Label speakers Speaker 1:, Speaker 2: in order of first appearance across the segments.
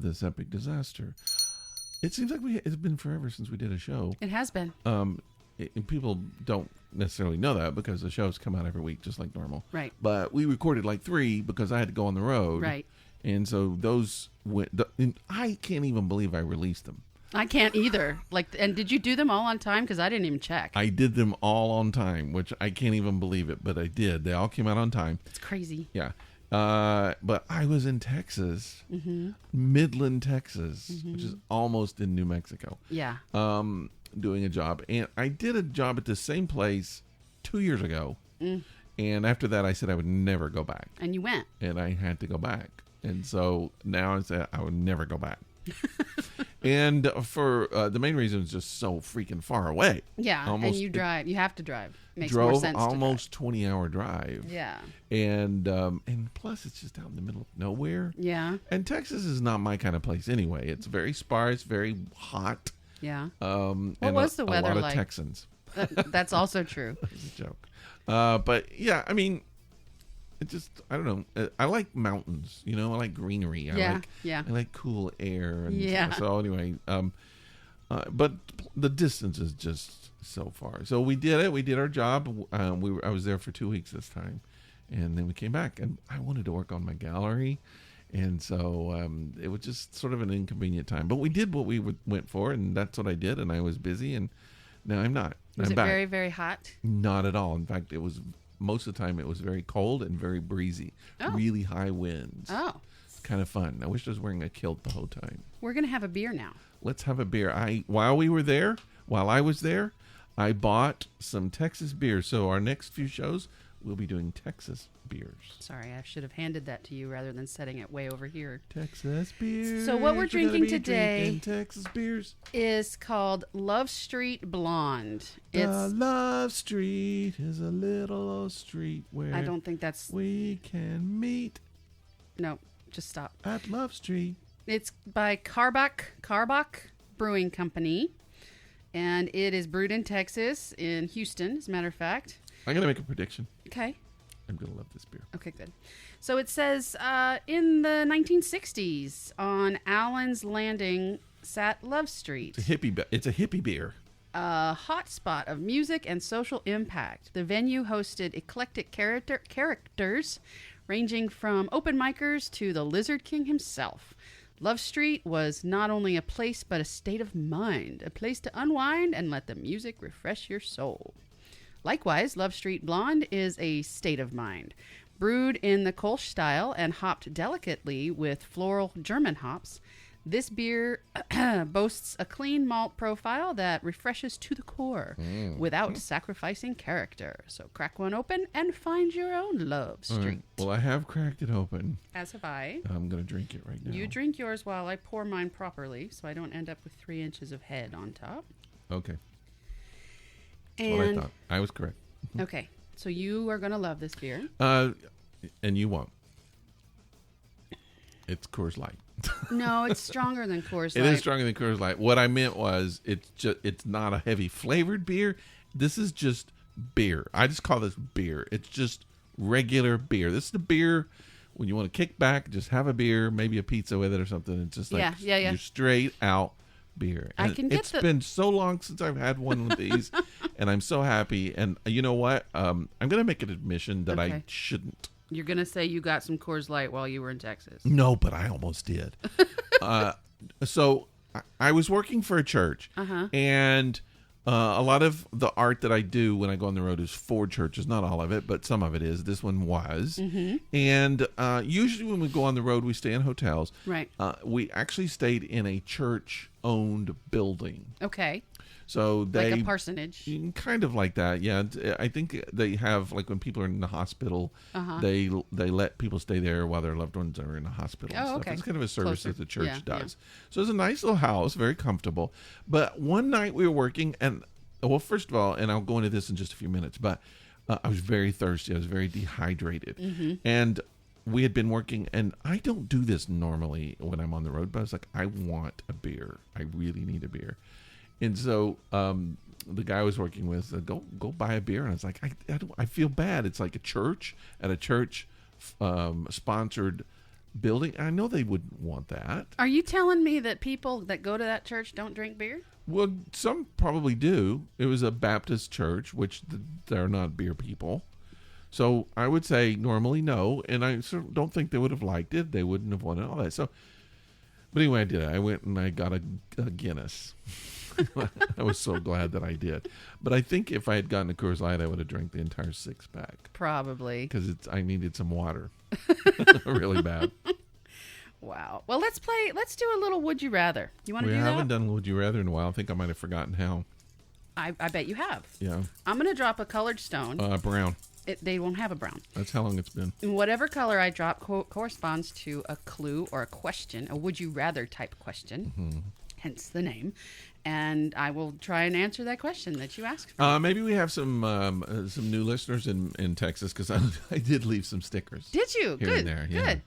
Speaker 1: this epic disaster. It seems like it's been forever since we did a show.
Speaker 2: It has been.
Speaker 1: And people don't necessarily know that because the shows come out every week just like normal.
Speaker 2: Right.
Speaker 1: But we recorded like 3 because I had to go on the road.
Speaker 2: Right.
Speaker 1: And so those went. And I can't even believe I released them.
Speaker 2: I can't either. And did you do them all on time? Because I didn't even check.
Speaker 1: I did them all on time, which I can't even believe it, but I did. They all came out on time.
Speaker 2: It's crazy.
Speaker 1: Yeah. But I was in Texas, Midland, Texas, which is almost in New Mexico.
Speaker 2: Yeah.
Speaker 1: Doing a job. And I did a job at the same place 2 years ago. And after that, I said I would never go back.
Speaker 2: And you went.
Speaker 1: And I had to go back. And so now I said I would never go back. And for the main reason is just so freaking far away.
Speaker 2: Yeah, and you drive. You have to drive. Makes
Speaker 1: drove
Speaker 2: more sense
Speaker 1: almost 20-hour drive.
Speaker 2: Yeah.
Speaker 1: And plus it's just out in the middle of nowhere.
Speaker 2: Yeah.
Speaker 1: And Texas is not my kind of place anyway. It's very sparse, very hot.
Speaker 2: Yeah.
Speaker 1: What
Speaker 2: was the weather
Speaker 1: a lot
Speaker 2: like?
Speaker 1: of Texans.
Speaker 2: That's also true.
Speaker 1: That's a joke. But yeah, I mean, it just, I don't know. I like mountains, I like greenery. I like cool air. And so anyway, but the distance is just so far. So we did it. We did our job. I was there for 2 weeks this time. And then we came back and I wanted to work on my gallery. And so it was just sort of an inconvenient time. But we did what we went for, and that's what I did. And I was busy, and now I'm not.
Speaker 2: Was
Speaker 1: I'm
Speaker 2: it
Speaker 1: back.
Speaker 2: very, very hot?
Speaker 1: Not at all. In fact, it was most of the time it was very cold and very breezy. Really high winds.
Speaker 2: Oh.
Speaker 1: Kind of fun. I wish I was wearing a kilt the whole time.
Speaker 2: We're going to have a beer now.
Speaker 1: Let's have a beer. While I was there, I bought some Texas beer. So our next few shows, we'll be doing Texas beers.
Speaker 2: Sorry, I should have handed that to you rather than setting it way over here.
Speaker 1: Texas beers.
Speaker 2: So what we're drinking today
Speaker 1: Texas beers
Speaker 2: is called Love Street Blonde.
Speaker 1: Love Street is a little old street where
Speaker 2: I don't think that's...
Speaker 1: we can meet.
Speaker 2: No, just stop.
Speaker 1: At Love Street.
Speaker 2: It's by Karbach Brewing Company, and it is brewed in Texas, in Houston, as a matter of fact.
Speaker 1: I'm going to make a prediction.
Speaker 2: Okay.
Speaker 1: I'm going to love this beer.
Speaker 2: Okay, good. So it says, in the 1960s, on Allen's Landing sat Love Street.
Speaker 1: It's a hippie beer.
Speaker 2: A hot spot of music and social impact. The venue hosted eclectic characters, ranging from open micers to the Lizard King himself. Love Street was not only a place, but a state of mind, a place to unwind and let the music refresh your soul. Likewise, Love Street Blonde is a state of mind. Brewed in the Kolsch style and hopped delicately with floral German hops, this beer boasts a clean malt profile that refreshes to the core without sacrificing character. So crack one open and find your own Love Street.
Speaker 1: Right. Well, I have cracked it open.
Speaker 2: As have I.
Speaker 1: I'm going to drink it right now.
Speaker 2: You drink yours while I pour mine properly so I don't end up with 3 inches of head on top.
Speaker 1: Okay.
Speaker 2: And
Speaker 1: what I thought. I was correct.
Speaker 2: Okay. So you are going to love this beer.
Speaker 1: And you won't. It's Coors Light.
Speaker 2: No, it's stronger than Coors Light.
Speaker 1: It is stronger than Coors Light. What I meant was it's not a heavy flavored beer. This is just beer. I just call this beer. It's just regular beer. This is the beer when you want to kick back, just have a beer, maybe a pizza with it or something. It's just like your straight out beer. And it's been so long since I've had one of these, and I'm so happy. And you know what? I'm going to make an admission that I shouldn't.
Speaker 2: You're going to say you got some Coors Light while you were in Texas.
Speaker 1: No, but I almost did. So I was working for a church, and a lot of the art that I do when I go on the road is for churches. Not all of it, but some of it is. This one was. And usually when we go on the road, we stay in hotels.
Speaker 2: Right.
Speaker 1: We actually stayed in a church-owned building.
Speaker 2: Okay.
Speaker 1: So they
Speaker 2: like a parsonage,
Speaker 1: kind of like that. Yeah, I think they have, like, when people are in the hospital, they let people stay there while their loved ones are in the hospital. And stuff. It's kind of a service that the church does. So it's a nice little house, very comfortable. But one night we were working, and first of all, and I'll go into this in just a few minutes, but I was very thirsty. I was very dehydrated, and we had been working, and I don't do this normally when I'm on the road, but I was like, I want a beer. I really need a beer. And so the guy I was working with said, go buy a beer. And I was like, I feel bad. It's like a church, at a church sponsored building. I know they wouldn't want that.
Speaker 2: Are you telling me that people that go to that church don't drink beer?
Speaker 1: Well, some probably do. It was a Baptist church, which they're not beer people. So I would say normally no, and I don't think they would have liked it. They wouldn't have wanted all that. So, but anyway, I did it. I went and I got a Guinness. I was so glad that I did. But I think if I had gotten a Coors Light, I would have drank the entire 6-pack.
Speaker 2: Probably.
Speaker 1: Because I needed some water. Really bad.
Speaker 2: Wow. Well, let's do a little Would You Rather. You want to do that?
Speaker 1: We haven't done Would You Rather in a while. I think I might have forgotten how.
Speaker 2: I bet you have.
Speaker 1: Yeah.
Speaker 2: I'm going to drop a colored stone.
Speaker 1: Brown.
Speaker 2: They won't have a brown.
Speaker 1: That's how long it's been.
Speaker 2: And whatever color I drop corresponds to a clue or a question, a Would You Rather type question. Mm-hmm. Hence the name. And I will try and answer that question that you asked for.
Speaker 1: Maybe we have some new listeners in Texas, because I did leave some stickers.
Speaker 2: Did you?
Speaker 1: Here
Speaker 2: Good.
Speaker 1: And there. Yeah.
Speaker 2: Good.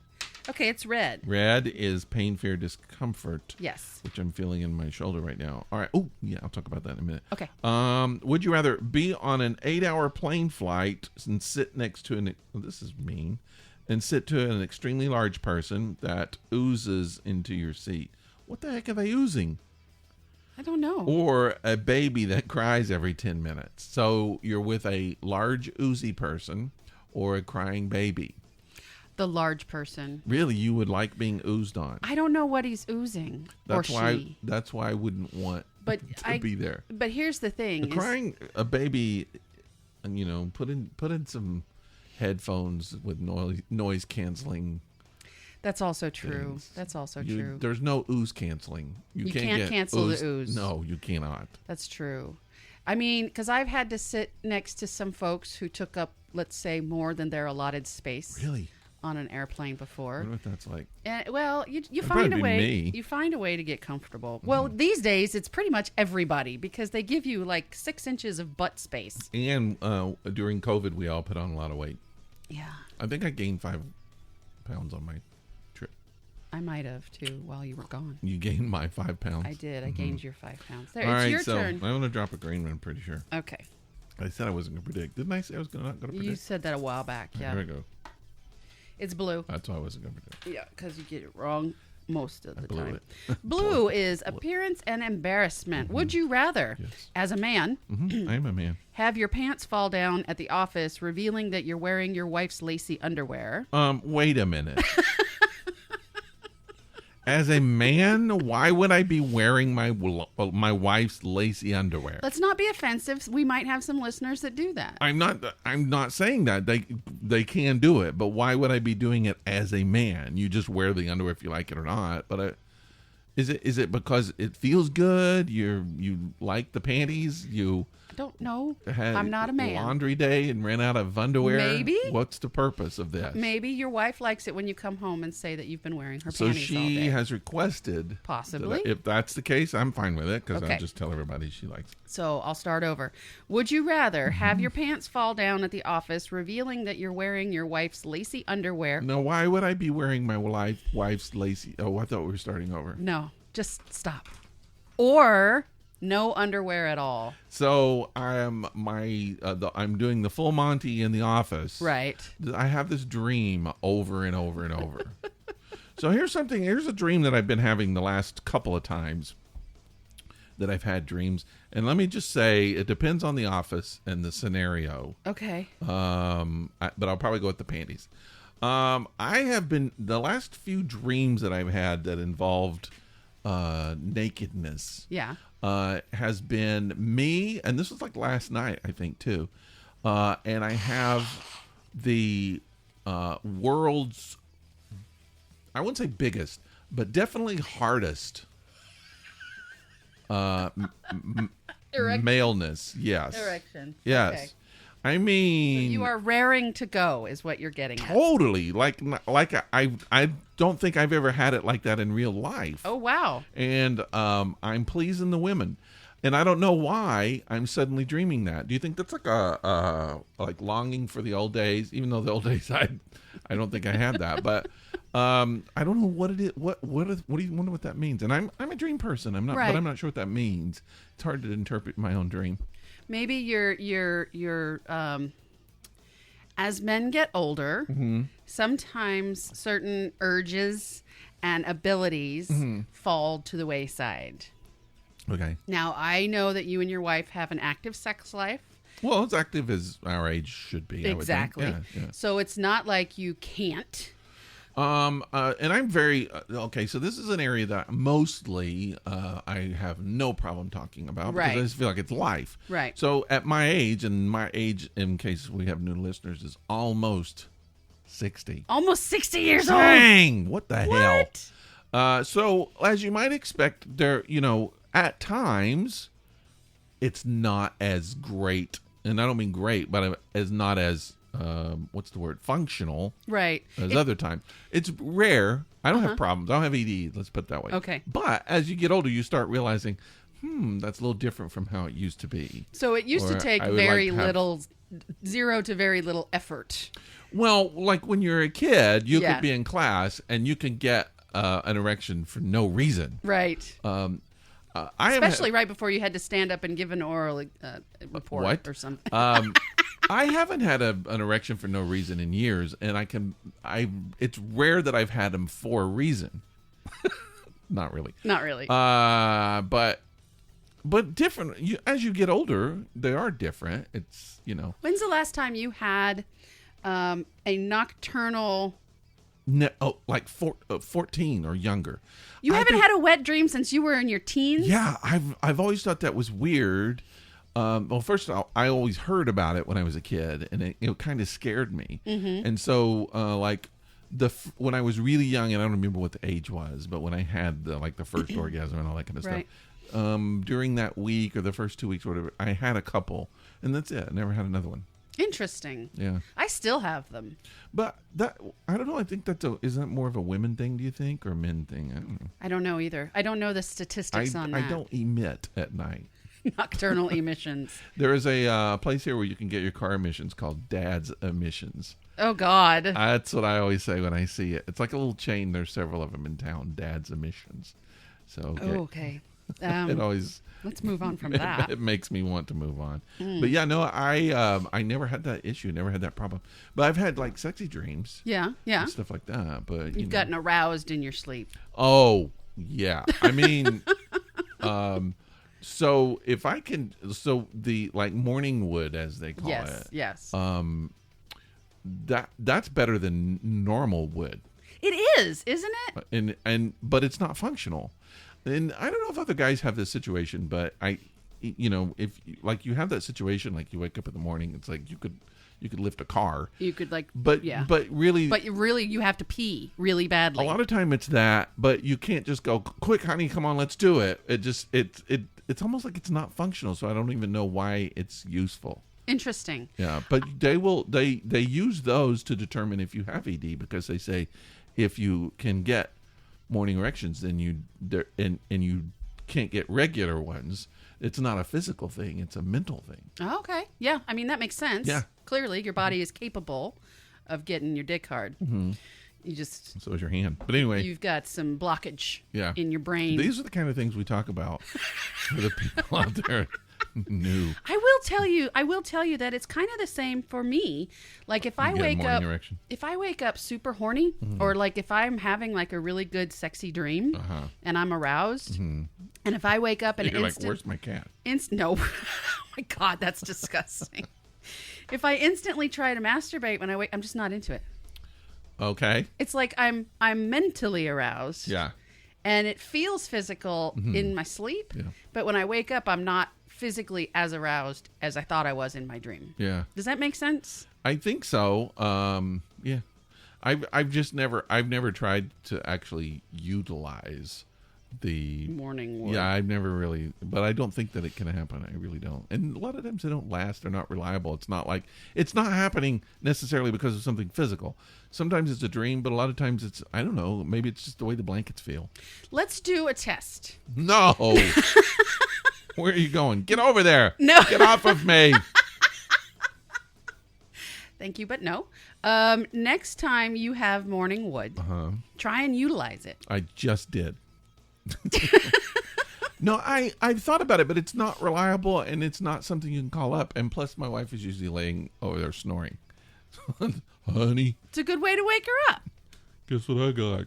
Speaker 2: Okay, it's red.
Speaker 1: Red is pain, fear, discomfort.
Speaker 2: Yes.
Speaker 1: Which I'm feeling in my shoulder right now. All right. Oh, yeah, I'll talk about that in a minute.
Speaker 2: Okay.
Speaker 1: Would you rather be on an 8-hour plane flight and sit next to this is mean, and sit to an extremely large person that oozes into your seat? What the heck are they oozing?
Speaker 2: I don't know.
Speaker 1: Or a baby that cries every 10 minutes. So you're with a large oozy person or a crying baby.
Speaker 2: The large person.
Speaker 1: Really, you would like being oozed on.
Speaker 2: I don't know what he's oozing.
Speaker 1: That's why I wouldn't want to be there.
Speaker 2: But here's the thing.
Speaker 1: Crying a baby, put in some headphones with noise canceling.
Speaker 2: That's also true. That's also true.
Speaker 1: There's no ooze canceling.
Speaker 2: You can't cancel the ooze.
Speaker 1: No, you cannot.
Speaker 2: That's true. I mean, because I've had to sit next to some folks who took up, let's say, more than their allotted space.
Speaker 1: Really?
Speaker 2: On an airplane before.
Speaker 1: I wonder what that's like.
Speaker 2: Well, you find a way. You find a way to get comfortable. Mm-hmm. Well, these days it's pretty much everybody, because they give you like 6 inches of butt space.
Speaker 1: And during COVID, we all put on a lot of weight.
Speaker 2: Yeah.
Speaker 1: I think I gained 5 pounds on my trip.
Speaker 2: I might have too while you were gone.
Speaker 1: You gained my 5 pounds.
Speaker 2: I did. I gained your 5 pounds. There,
Speaker 1: all
Speaker 2: it's
Speaker 1: right,
Speaker 2: your turn.
Speaker 1: I'm going to drop a green one, I'm pretty sure.
Speaker 2: Okay.
Speaker 1: I said I wasn't going to predict. Didn't I say I was not going to predict?
Speaker 2: You said that a while back. Yeah.
Speaker 1: Here we go.
Speaker 2: It's blue.
Speaker 1: That's why I wasn't going to predict.
Speaker 2: Yeah, because you get it wrong most of the time.
Speaker 1: It.
Speaker 2: Blue is appearance and embarrassment. Mm-hmm. Would you rather, as a man,
Speaker 1: I am a man,
Speaker 2: have your pants fall down at the office, revealing that you're wearing your wife's lacy underwear?
Speaker 1: Wait a minute. As a man, why would I be wearing my wife's lacy underwear?
Speaker 2: Let's not be offensive. We might have some listeners that do that.
Speaker 1: I'm not saying that they can do it, but why would I be doing it as a man? You just wear the underwear if you like it or not. But is it because it feels good? You like the panties? You
Speaker 2: I don't know. I'm not a man.
Speaker 1: Laundry day and ran out of underwear.
Speaker 2: Maybe.
Speaker 1: What's the purpose of this?
Speaker 2: Maybe your wife likes it when you come home and say that you've been wearing her
Speaker 1: panties all day. So she has requested.
Speaker 2: Possibly.
Speaker 1: If that's the case, I'm fine with it, because I'll just tell everybody she likes it.
Speaker 2: So I'll start over. Would you rather have your pants fall down at the office, revealing that you're wearing your wife's lacy underwear?
Speaker 1: No, why would I be wearing my wife's lacy? Oh, I thought we were starting over.
Speaker 2: No, just stop. Or no underwear at all.
Speaker 1: So I'm doing the full Monty in the office.
Speaker 2: Right.
Speaker 1: I have this dream over and over and over. So here's a dream that I've been having the last couple of times that I've had dreams. And let me just say, it depends on the office and the scenario.
Speaker 2: Okay.
Speaker 1: But I'll probably go with the panties. I have been, the last few dreams that I've had that involved nakedness.
Speaker 2: Yeah.
Speaker 1: Has been me, and this was like last night, I think, too. And I have the world's, I wouldn't say biggest, but definitely hardest maleness. Yes.
Speaker 2: Erection.
Speaker 1: Yes. Okay. I mean,
Speaker 2: so you are raring to go, is what you're getting at.
Speaker 1: Totally. Like I don't think I've ever had it like that in real life.
Speaker 2: Oh, wow.
Speaker 1: And I'm pleasing the women. And I don't know why I'm suddenly dreaming that. Do you think that's like like longing for the old days? Even though the old days, I don't think I have that. But I don't know what it is. What do you wonder what that means? And I'm a dream person. I'm not, right. But I'm not sure what that means. It's hard to interpret my own dream.
Speaker 2: Maybe you're As men get older, sometimes certain urges and abilities fall to the wayside.
Speaker 1: Okay.
Speaker 2: Now, I know that you and your wife have an active sex life.
Speaker 1: Well, as active as our age should be.
Speaker 2: Exactly.
Speaker 1: I would think. Yeah.
Speaker 2: So it's not like you can't.
Speaker 1: And I'm very okay. So this is an area that mostly I have no problem talking about because I just feel like it's life.
Speaker 2: Right.
Speaker 1: So at my age, and my age, in case we have new listeners, is almost 60.
Speaker 2: Almost 60 years old.
Speaker 1: Dang! What the hell? So as you might expect, there, at times, it's not as great, and I don't mean great, but as not as what's the word? Functional.
Speaker 2: Right.
Speaker 1: As other times. It's rare. I don't have problems. I don't have ED. Let's put it that way.
Speaker 2: Okay.
Speaker 1: But as you get older, you start realizing, that's a little different from how it used to be.
Speaker 2: So it used to take zero to very little effort.
Speaker 1: Well, like when you're a kid, you could be in class and you can get an erection for no reason.
Speaker 2: Right. Especially right before you had to stand up and give an oral report or something.
Speaker 1: I haven't had an erection for no reason in years, and it's rare that I've had them for a reason. Not really.
Speaker 2: Not really.
Speaker 1: But different. As you get older, they are different. It's,
Speaker 2: When's the last time you had a nocturnal...
Speaker 1: like 14 or younger.
Speaker 2: You haven't had a wet dream since you were in your teens?
Speaker 1: Yeah, I've always thought that was weird. Well, first of all, I always heard about it when I was a kid, and it kind of scared me. Mm-hmm. And so, when I was really young, and I don't remember what the age was, but when I had the first orgasm and all that kind of stuff, during that week or the first 2 weeks or whatever, I had a couple, and that's it. I never had another one.
Speaker 2: Interesting.
Speaker 1: Yeah.
Speaker 2: I still have them.
Speaker 1: But I don't know. I think is that more of a women thing, do you think, or a men thing? I don't know.
Speaker 2: I don't know either. I don't know the statistics on that.
Speaker 1: I don't emit at night.
Speaker 2: Nocturnal emissions.
Speaker 1: There is a place here where you can get your car emissions called Dad's Emissions.
Speaker 2: Oh, God.
Speaker 1: That's what I always say when I see it. It's like a little chain. There's several of them in town, Dad's Emissions. So
Speaker 2: okay.
Speaker 1: It always...
Speaker 2: Let's move on from that.
Speaker 1: It makes me want to move on. But yeah, no, I never had that issue, never had that problem. But I've had sexy dreams.
Speaker 2: Yeah.
Speaker 1: And stuff like that. But
Speaker 2: you've gotten aroused in your sleep.
Speaker 1: Oh, yeah. I mean, so if I can, the morning wood, as they call it.
Speaker 2: Yes.
Speaker 1: That's better than normal wood.
Speaker 2: It is, isn't it?
Speaker 1: But it's not functional. And I don't know if other guys have this situation, but if you have that situation, like you wake up in the morning, it's like you could lift a car.
Speaker 2: You could
Speaker 1: but really
Speaker 2: you have to pee really badly.
Speaker 1: A lot of time it's that, but you can't just go, quick, honey, come on, let's do it. It's almost like it's not functional, so I don't even know why it's useful.
Speaker 2: Interesting.
Speaker 1: Yeah, but they use those to determine if you have ED, because they say if you can get morning erections, then you can't get regular ones. It's not a physical thing; it's a mental thing.
Speaker 2: Oh, okay, yeah. I mean, that makes sense.
Speaker 1: Yeah,
Speaker 2: clearly your body is capable of getting your dick hard.
Speaker 1: Mm-hmm. So is your hand. But anyway,
Speaker 2: you've got some blockage. In your brain.
Speaker 1: These are the kind of things we talk about for the people out there. New.
Speaker 2: I will tell you that it's kind of the same for me. Like if I wake up super horny, or if I'm having a really good sexy dream and I'm aroused, and if I wake up and
Speaker 1: you're like, where's my cat?
Speaker 2: No. Oh my God, that's disgusting. If I instantly try to masturbate when I wake, I'm just not into it.
Speaker 1: Okay.
Speaker 2: It's like I'm mentally aroused.
Speaker 1: Yeah.
Speaker 2: And it feels physical in my sleep, but when I wake up, I'm not physically as aroused as I thought I was in my dream.
Speaker 1: Yeah.
Speaker 2: Does that make sense?
Speaker 1: I think so. Yeah. I've never tried to actually utilize the
Speaker 2: morning wood.
Speaker 1: Yeah, I've never really, but I don't think that it can happen. I really don't. And a lot of times they don't last. They're not reliable. It's not happening necessarily because of something physical. Sometimes it's a dream, but a lot of times it's, I don't know, maybe it's just the way the blankets feel.
Speaker 2: Let's do a test.
Speaker 1: No. Where are you going? Get over there.
Speaker 2: No.
Speaker 1: Get off of me.
Speaker 2: Thank you, but no. Next time you have morning wood, try and utilize it.
Speaker 1: I just did. No, I've thought about it, but it's not reliable, and it's not something you can call up. And plus, my wife is usually laying over there snoring. Honey.
Speaker 2: It's a good way to wake her up.
Speaker 1: Guess what I got?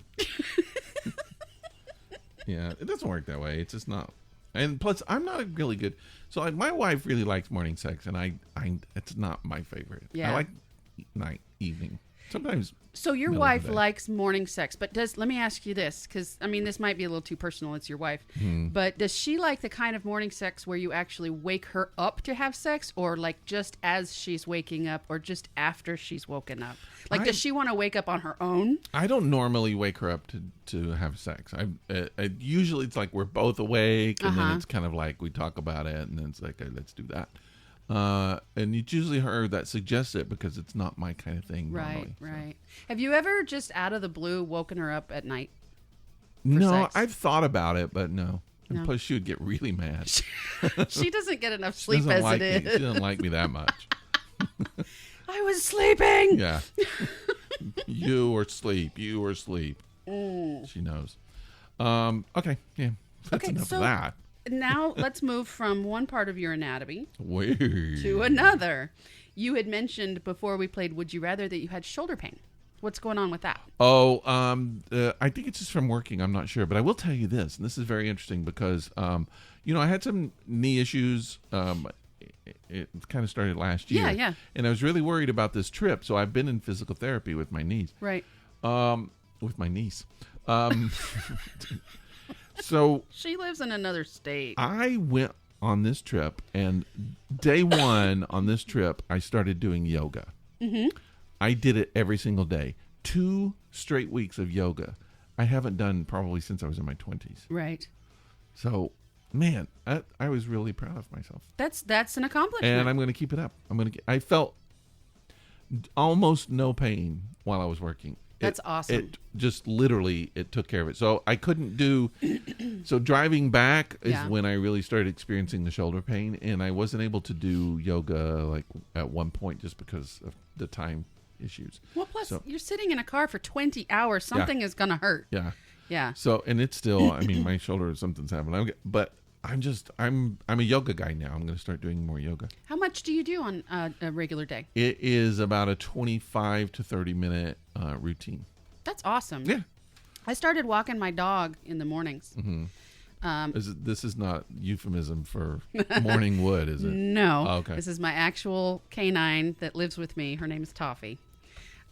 Speaker 1: Yeah, it doesn't work that way. It's just not. And plus, I'm not a really good. So like, my wife really likes morning sex, and I it's not my favorite.
Speaker 2: Yeah.
Speaker 1: I like evening. Sometimes.
Speaker 2: So your wife likes morning sex, but let me ask you this, because I mean this might be a little too personal. It's your wife, but does she like the kind of morning sex where you actually wake her up to have sex, or like just as she's waking up, or just after she's woken up? Like, does she want to wake up on her own? I
Speaker 1: don't normally wake her up to have sex. I usually it's like we're both awake, and then it's kind of like we talk about it, and then it's like, let's do that. And it's usually her that suggests it because it's not my kind of thing.
Speaker 2: Right,
Speaker 1: normally,
Speaker 2: right. So. Have you ever just out of the blue woken her up at night?
Speaker 1: No,
Speaker 2: sex?
Speaker 1: I've thought about it, but no. And plus, she would get really mad.
Speaker 2: She doesn't get enough sleep as it is.
Speaker 1: She doesn't like me that much.
Speaker 2: I was sleeping.
Speaker 1: Yeah. You were asleep. You were asleep. She knows. Okay. Yeah. That's enough of that.
Speaker 2: Now let's move from one part of your anatomy
Speaker 1: Weird.
Speaker 2: to another. You had mentioned before we played Would You Rather that you had shoulder pain. What's going on with that?
Speaker 1: Oh, I think it's just from working. I'm not sure. But I will tell you this, and this is very interesting because, I had some knee issues. It kind of started last year.
Speaker 2: Yeah.
Speaker 1: And I was really worried about this trip. So I've been in physical therapy with my knees.
Speaker 2: Right.
Speaker 1: With my niece. So
Speaker 2: she lives in another state.
Speaker 1: I went on this trip, and day one on this trip, I started doing yoga. Mm-hmm. I did it every single day. 2 straight weeks of yoga. I haven't done probably since I was in my 20s.
Speaker 2: Right.
Speaker 1: So, man, I was really proud of myself.
Speaker 2: That's an accomplishment.
Speaker 1: And I'm going to keep it up. I felt almost no pain while I was working.
Speaker 2: That's awesome.
Speaker 1: It just literally, it took care of it. So I couldn't do, so driving back is when I really started experiencing the shoulder pain, and I wasn't able to do yoga like at one point just because of the time issues.
Speaker 2: Well, plus you're sitting in a car for 20 hours. Something is going to hurt.
Speaker 1: Yeah.
Speaker 2: Yeah.
Speaker 1: So, and it's still, I mean, my shoulder, something's happening. But I'm a yoga guy now. I'm going to start doing more yoga.
Speaker 2: How much do you do on a regular day?
Speaker 1: It is about a 25 to 30 minute routine.
Speaker 2: That's awesome.
Speaker 1: Yeah.
Speaker 2: I started walking my dog in the mornings.
Speaker 1: Mm-hmm. This is not euphemism for morning wood, is it?
Speaker 2: No.
Speaker 1: Oh, okay.
Speaker 2: This is my actual canine that lives with me. Her name is Toffee.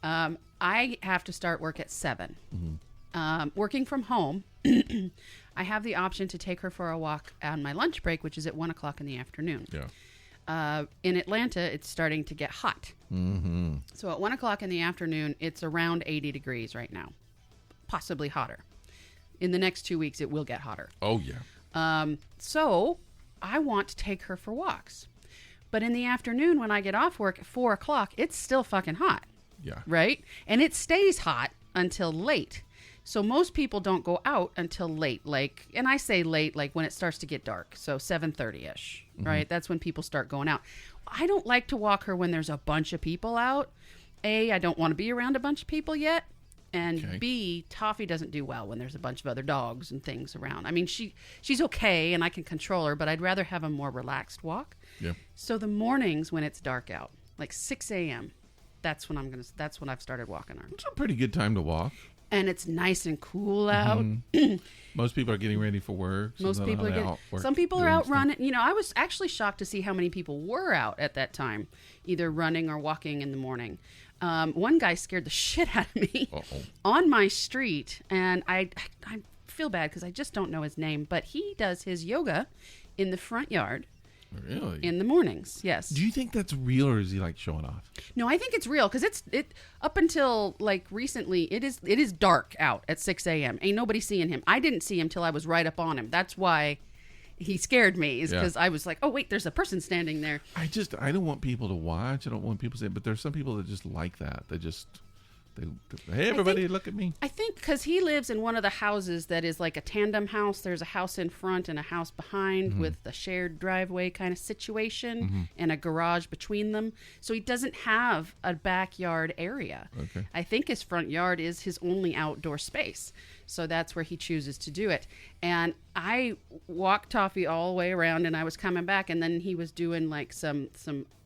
Speaker 2: I have to start work at 7. Mm-hmm. Working from home, I have the option to take her for a walk on my lunch break, which is at 1 o'clock in the afternoon.
Speaker 1: Yeah.
Speaker 2: In Atlanta, it's starting to get hot.
Speaker 1: Mm-hmm.
Speaker 2: So at 1 o'clock in the afternoon, it's around 80 degrees right now, possibly hotter. In the next 2 weeks, it will get hotter.
Speaker 1: Oh, yeah.
Speaker 2: So I want to take her for walks. But in the afternoon, when I get off work at 4 o'clock, it's still fucking hot.
Speaker 1: Yeah.
Speaker 2: Right? And it stays hot until late. So most people don't go out until late, and I say late, like when it starts to get dark. So 7:30-ish, right? Mm-hmm. That's when people start going out. I don't like to walk her when there's a bunch of people out. A, I don't want to be around a bunch of people yet. And B, Toffee doesn't do well when there's a bunch of other dogs and things around. I mean, she's okay and I can control her, but I'd rather have a more relaxed walk.
Speaker 1: Yeah. So
Speaker 2: the mornings when it's dark out, like 6 a.m., that's when I've started walking her.
Speaker 1: It's a pretty good time to walk.
Speaker 2: And it's nice and cool out.
Speaker 1: Mm-hmm. Most people are getting ready for work.
Speaker 2: Some people are out running. I was actually shocked to see how many people were out at that time, either running or walking in the morning. One guy scared the shit out of me on my street, and I feel bad because I just don't know his name, but he does his yoga in the front yard.
Speaker 1: Really?
Speaker 2: In the mornings, yes.
Speaker 1: Do you think that's real, or is he like showing off?
Speaker 2: No, I think it's real because it up until like recently, it is dark out at 6 a.m. Ain't nobody seeing him. I didn't see him till I was right up on him. That's why he scared me, is because I was like, oh wait, there's a person standing there. I
Speaker 1: don't want people to watch. I don't want people to say, but there's some people that just like that. Hey everybody, look at me.
Speaker 2: I think because he lives in one of the houses that is like a tandem house. There's a house in front and a house behind with a shared driveway kind of situation and a garage between them. So he doesn't have a backyard area.
Speaker 1: Okay.
Speaker 2: I think his front yard is his only outdoor space. So that's where he chooses to do it. And I walked Toffee all the way around, and I was coming back, and then he was doing like some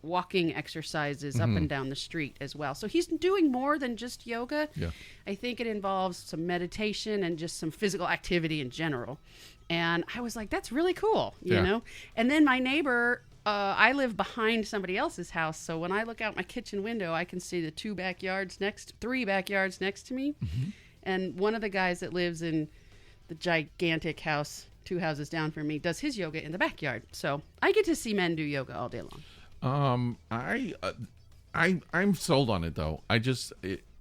Speaker 2: walking exercises up and down the street as well. So he's doing more than just yoga.
Speaker 1: Yeah.
Speaker 2: I think it involves some meditation and just some physical activity in general. And I was like, that's really cool, you know? And then my neighbor, I live behind somebody else's house. So when I look out my kitchen window, I can see the three backyards next to me. Mm-hmm. And one of the guys that lives in the gigantic house 2 houses down from me does his yoga in the backyard. So I get to see men do yoga all day long.
Speaker 1: I'm sold on it though.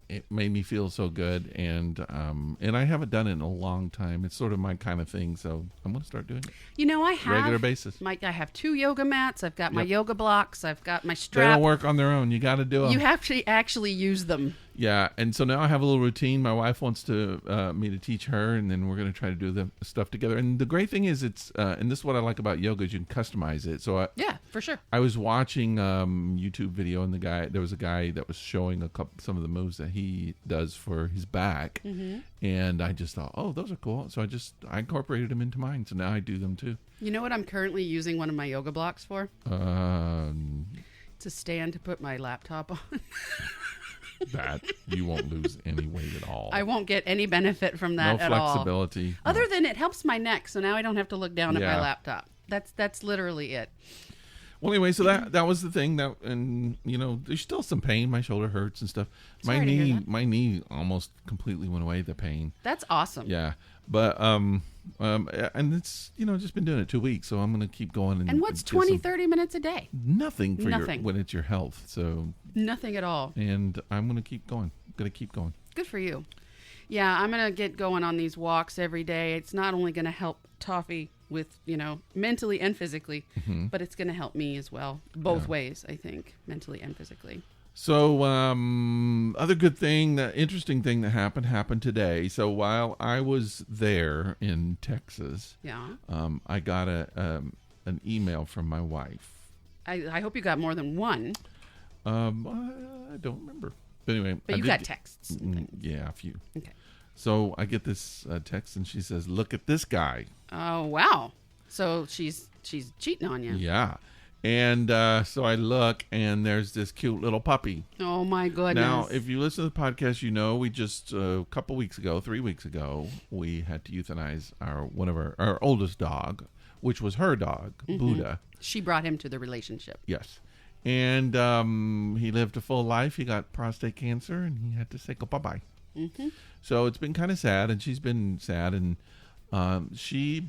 Speaker 1: It made me feel so good, and I haven't done it in a long time. It's sort of my kind of thing, so I'm going to start doing it.
Speaker 2: You know, I have
Speaker 1: regular basis.
Speaker 2: I have 2 yoga mats. I've got my yoga blocks. I've got my strap.
Speaker 1: They don't work on their own. You got to do them.
Speaker 2: You have to actually use them.
Speaker 1: Yeah, and so now I have a little routine. My wife wants me to teach her, and then we're going to try to do the stuff together. And the great thing is, it's and this is what I like about yoga, is you can customize it. So
Speaker 2: yeah, for sure.
Speaker 1: I was watching YouTube video, and there was a guy that was showing some of the moves that he does for his back, and I just thought, oh, those are cool. So I incorporated them into mine. So now I do them too.
Speaker 2: You know what I'm currently using one of my yoga blocks for? It's a stand to put my laptop on.
Speaker 1: That you won't lose any weight at all.
Speaker 2: I won't get any benefit from that at all.
Speaker 1: No flexibility.
Speaker 2: Other than it helps my neck, so now I don't have to look down at my laptop. That's literally it.
Speaker 1: Well, anyway, so that was the thing and there's still some pain. My shoulder hurts and stuff.
Speaker 2: Sorry to hear that.
Speaker 1: My knee almost completely went away, the pain.
Speaker 2: That's awesome.
Speaker 1: Yeah. But and it's just been doing it 2 weeks, so I'm going to keep going.
Speaker 2: And what's 30 minutes a day?
Speaker 1: Nothing when it's your health. So
Speaker 2: nothing at all.
Speaker 1: And I'm going to keep going.
Speaker 2: Good for you. Yeah, I'm going to get going on these walks every day. It's not only going to help Toffee with, mentally and physically, but it's going to help me as well. Both ways, I think, mentally and physically.
Speaker 1: So, other interesting thing that happened today. So while I was there in Texas, I got an email from my wife.
Speaker 2: I hope you got more than one.
Speaker 1: I don't remember. But anyway.
Speaker 2: But you got texts.
Speaker 1: Yeah, a few.
Speaker 2: Okay.
Speaker 1: So I get this text, and she says, "Look at this guy."
Speaker 2: Oh, wow. So she's cheating on you.
Speaker 1: Yeah. And so I look, and there's this cute little puppy.
Speaker 2: Oh, my goodness.
Speaker 1: Now, if you listen to the podcast, we just, 3 weeks ago, we had to euthanize our oldest dog, which was her dog, Buddha.
Speaker 2: She brought him to the relationship.
Speaker 1: Yes. And he lived a full life. He got prostate cancer, and he had to say bye-bye. Mm-hmm. So it's been kind of sad, and she's been sad, and she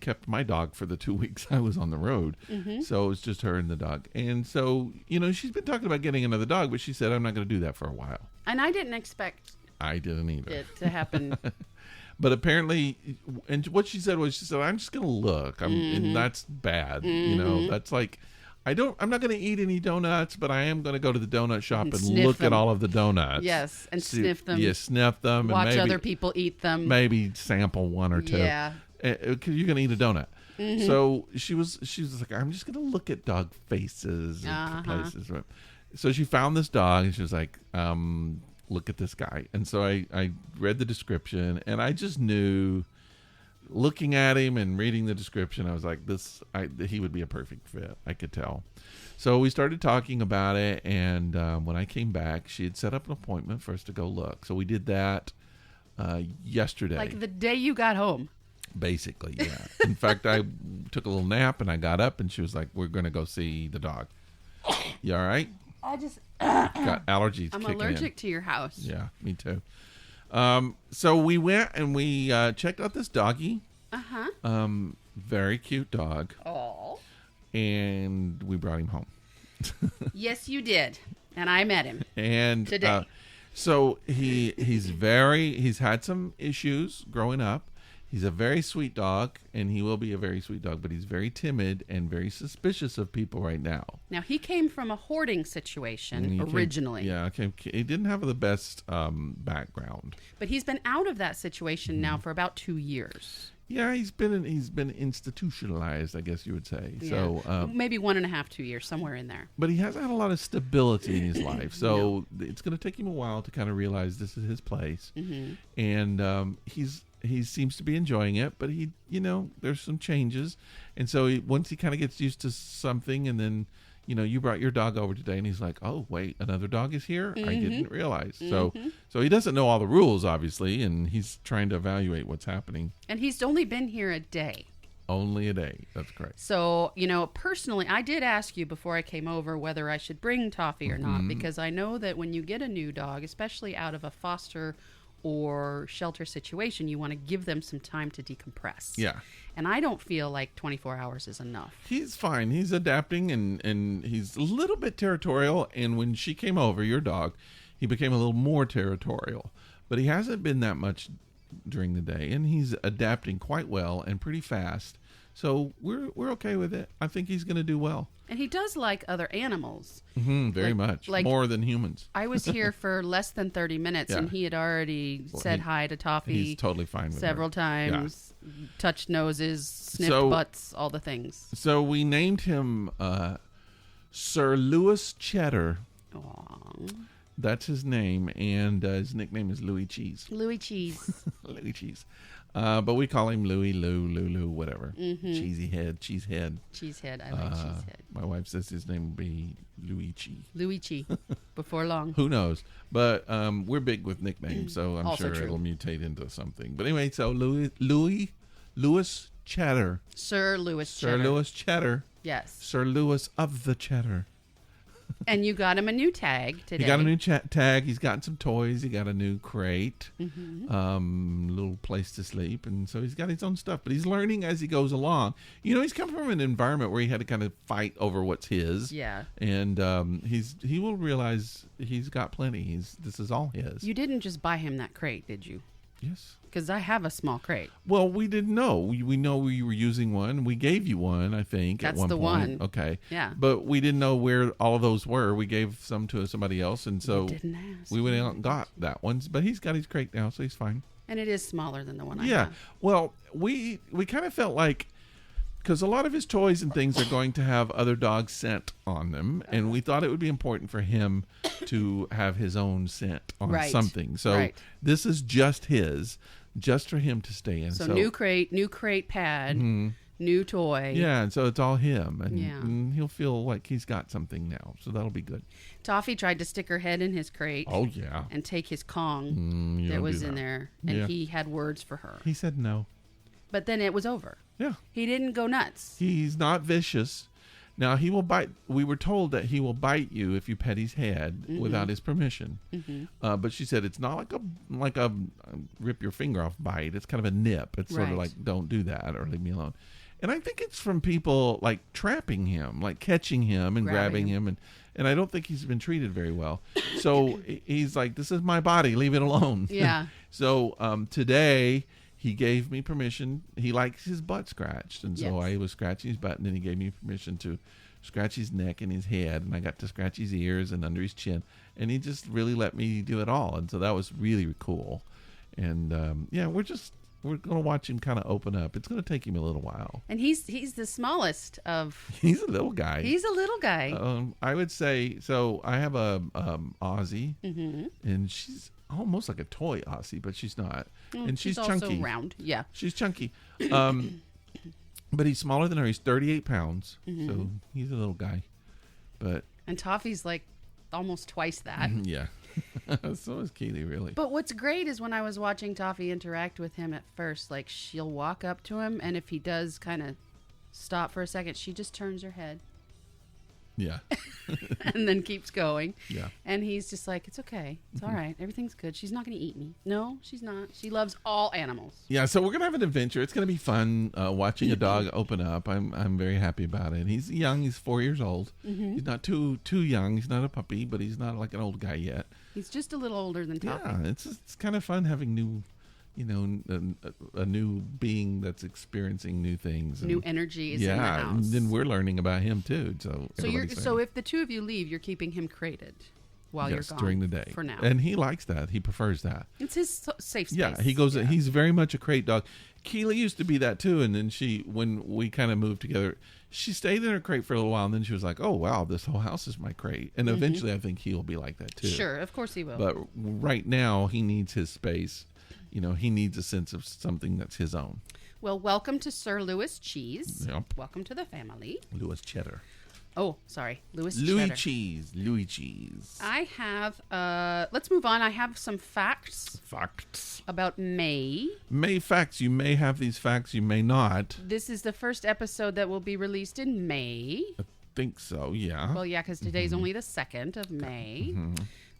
Speaker 1: kept my dog for the 2 weeks I was on the road. Mm-hmm. So it was just her and the dog. And so, she's been talking about getting another dog, but she said, I'm not going to do that for a while.
Speaker 2: And I didn't expect
Speaker 1: I didn't either.
Speaker 2: It to happen.
Speaker 1: But apparently, and what she said, I'm just going to look. And that's bad. That's like, I'm not going to eat any donuts, but I am going to go to the donut shop and look at all of the donuts.
Speaker 2: Yes, and sniff them.
Speaker 1: Yeah, sniff them.
Speaker 2: Watch
Speaker 1: and
Speaker 2: other people eat them.
Speaker 1: Maybe sample one or two.
Speaker 2: Yeah.
Speaker 1: Because you're going to eat a donut. Mm-hmm. So she was like, I'm just going to look at dog faces and places. So she found this dog, and she was like, look at this guy. And so I read the description, and I just knew, looking at him and reading the description, I was like, he would be a perfect fit. I could tell. So we started talking about it, and when I came back, she had set up an appointment for us to go look. So we did that yesterday.
Speaker 2: Like the day you got home.
Speaker 1: Basically, yeah. In fact, I took a little nap, and I got up, and she was like, we're going to go see the dog. You all right?
Speaker 2: I just
Speaker 1: got allergies.
Speaker 2: I'm allergic to your house.
Speaker 1: Yeah, me too. So we went and we checked out this doggy. Very cute dog.
Speaker 2: Oh.
Speaker 1: And we brought him home.
Speaker 2: Yes, you did. And I met him.
Speaker 1: And
Speaker 2: today.
Speaker 1: So he's had some issues growing up. He's a very sweet dog, and he will be a very sweet dog, but he's very timid and very suspicious of people right now.
Speaker 2: Now, he came from a hoarding situation originally.
Speaker 1: He didn't have the best background.
Speaker 2: But he's been out of that situation now for about 2 years.
Speaker 1: Yeah, he's been institutionalized, I guess you would say. Yeah. So
Speaker 2: maybe 1.5, 2 years, somewhere in there.
Speaker 1: But he hasn't had a lot of stability in his life, so it's going to take him a while to kind of realize this is his place. And he seems to be enjoying it, but there's some changes, and so once he kind of gets used to something, and then you brought your dog over today, and he's like, oh wait, another dog is here. I didn't realize. So he doesn't know all the rules, obviously, and he's trying to evaluate what's happening.
Speaker 2: And he's only been here a day.
Speaker 1: Only a day. That's correct.
Speaker 2: So, personally, I did ask you before I came over whether I should bring Toffee or not, because I know that when you get a new dog, especially out of a foster or shelter situation, you want to give them some time to decompress.
Speaker 1: Yeah.
Speaker 2: And I don't feel like 24 hours is enough.
Speaker 1: He's fine. He's adapting, and he's a little bit territorial. And when she came over, your dog, he became a little more territorial. But he hasn't been that much during the day, and he's adapting quite well and pretty fast. So we're okay with it. I think he's going to do well.
Speaker 2: And he does like other animals.
Speaker 1: Very much. More than humans.
Speaker 2: I was here for less than 30 minutes, and he had already said hi to Toffee.
Speaker 1: He's totally fine with
Speaker 2: several times, touched noses, sniffed butts, all the things.
Speaker 1: So we named him Sir Louis Cheddar.
Speaker 2: Aww.
Speaker 1: That's his name, and his nickname is Louis Cheese.
Speaker 2: Louis Cheese.
Speaker 1: Louis Cheese. But we call him Louis, Lou, whatever. Cheesy head, cheese head.
Speaker 2: Cheese head, I like cheese head.
Speaker 1: My wife says his name will be Luigi.
Speaker 2: Luigi, before long.
Speaker 1: Who knows? But we're big with nicknames, so I'm
Speaker 2: also
Speaker 1: sure
Speaker 2: true.
Speaker 1: It'll mutate into something. But anyway, so Louis Cheddar.
Speaker 2: Sir Louis Cheddar.
Speaker 1: Sir Louis Cheddar.
Speaker 2: Yes.
Speaker 1: Sir Louis of the Cheddar.
Speaker 2: And you got him a new tag today.
Speaker 1: He got a new tag. He's gotten some toys. He got a new crate, little place to sleep, and so he's got his own stuff. But he's learning as he goes along. He's come from an environment where he had to kind of fight over what's his.
Speaker 2: Yeah.
Speaker 1: And he will realize he's got plenty. This is all his.
Speaker 2: You didn't just buy him that crate, did you?
Speaker 1: Yes.
Speaker 2: Because I have a small crate.
Speaker 1: Well, we didn't know. We know we were using one. We gave you one, I think,
Speaker 2: That's
Speaker 1: at one
Speaker 2: the
Speaker 1: point.
Speaker 2: one.
Speaker 1: Okay.
Speaker 2: Yeah.
Speaker 1: But we didn't know where all of those were. We gave some to somebody else, and so we went out and got that one. But he's got his crate now, so he's fine.
Speaker 2: And it is smaller than the one I have.
Speaker 1: Yeah. Well, we kind of felt like, because a lot of his toys and things are going to have other dogs' scent on them, and we thought it would be important for him to have his own scent on something. So this is just his, just for him to stay in.
Speaker 2: So new crate pad, new toy.
Speaker 1: Yeah, and so it's all him, and he'll feel like he's got something now, so that'll be good.
Speaker 2: Toffee tried to stick her head in his crate.
Speaker 1: Oh, yeah.
Speaker 2: And take his Kong that was in there, and he had words for her.
Speaker 1: He said no.
Speaker 2: But then it was over.
Speaker 1: Yeah.
Speaker 2: He didn't go nuts.
Speaker 1: He's not vicious. Now, he will bite. We were told that he will bite you if you pet his head without his permission. But she said it's not like a rip your finger off bite. It's kind of a nip. It's sort of like, don't do that or leave me alone. And I think it's from people like trapping him, like catching him and grabbing him. And I don't think he's been treated very well. So he's like, this is my body. Leave it alone.
Speaker 2: Yeah.
Speaker 1: So today, he gave me permission. He likes his butt scratched. And so I was scratching his butt, and then he gave me permission to scratch his neck and his head. And I got to scratch his ears and under his chin. And he just really let me do it all. And so that was really cool. And we're going to watch him kind of open up. It's going to take him a little while.
Speaker 2: And he's the smallest of...
Speaker 1: He's a little guy.
Speaker 2: He's a little guy.
Speaker 1: I would say, so I have a Aussie, and she's almost like a toy Aussie, but she's not. And she's chunky.
Speaker 2: Also round. Yeah.
Speaker 1: She's chunky. But he's smaller than her. He's 38 pounds. So he's a little guy.
Speaker 2: And Toffee's like almost twice that.
Speaker 1: Yeah. So is Keely, really.
Speaker 2: But what's great is when I was watching Toffee interact with him at first, like she'll walk up to him, and if he does kind of stop for a second, she just turns her head.
Speaker 1: Yeah.
Speaker 2: And then keeps going.
Speaker 1: Yeah.
Speaker 2: And he's just like, it's okay. It's all right. Everything's good. She's not going to eat me. No, she's not. She loves all animals.
Speaker 1: Yeah, so we're going to have an adventure. It's going to be fun watching a dog open up. I'm very happy about it. He's young. He's 4 years old. He's not too young. He's not a puppy, but he's not like an old guy yet.
Speaker 2: He's just a little older than Toffee.
Speaker 1: Yeah, it's kind of fun having new... a new being that's experiencing new things.
Speaker 2: New energy is in the house.
Speaker 1: And then we're learning about him too. So
Speaker 2: if the two of you leave, you're keeping him crated. while you're gone
Speaker 1: during the day.
Speaker 2: For now.
Speaker 1: And he likes that. He prefers that.
Speaker 2: It's his safe space.
Speaker 1: Yeah, he goes. Yeah. He's very much a crate dog. Keely used to be that too, and then when we kind of moved together, she stayed in her crate for a little while, and then she was like, "Oh wow, this whole house is my crate." And eventually, I think he'll be like that too.
Speaker 2: Sure, of course he will.
Speaker 1: But right now, he needs his space. He needs a sense of something that's his own.
Speaker 2: Well, welcome to Sir Louis Cheese.
Speaker 1: Yep.
Speaker 2: Welcome to the family.
Speaker 1: Louis Cheddar.
Speaker 2: Oh, sorry. Louis
Speaker 1: Cheese. Louis Cheese.
Speaker 2: I have, let's move on. I have some facts.
Speaker 1: Facts.
Speaker 2: About May.
Speaker 1: May facts. You may have these facts, you may not.
Speaker 2: This is the first episode that will be released in May.
Speaker 1: I think so, yeah.
Speaker 2: Well, yeah, because today's only the 2nd of May.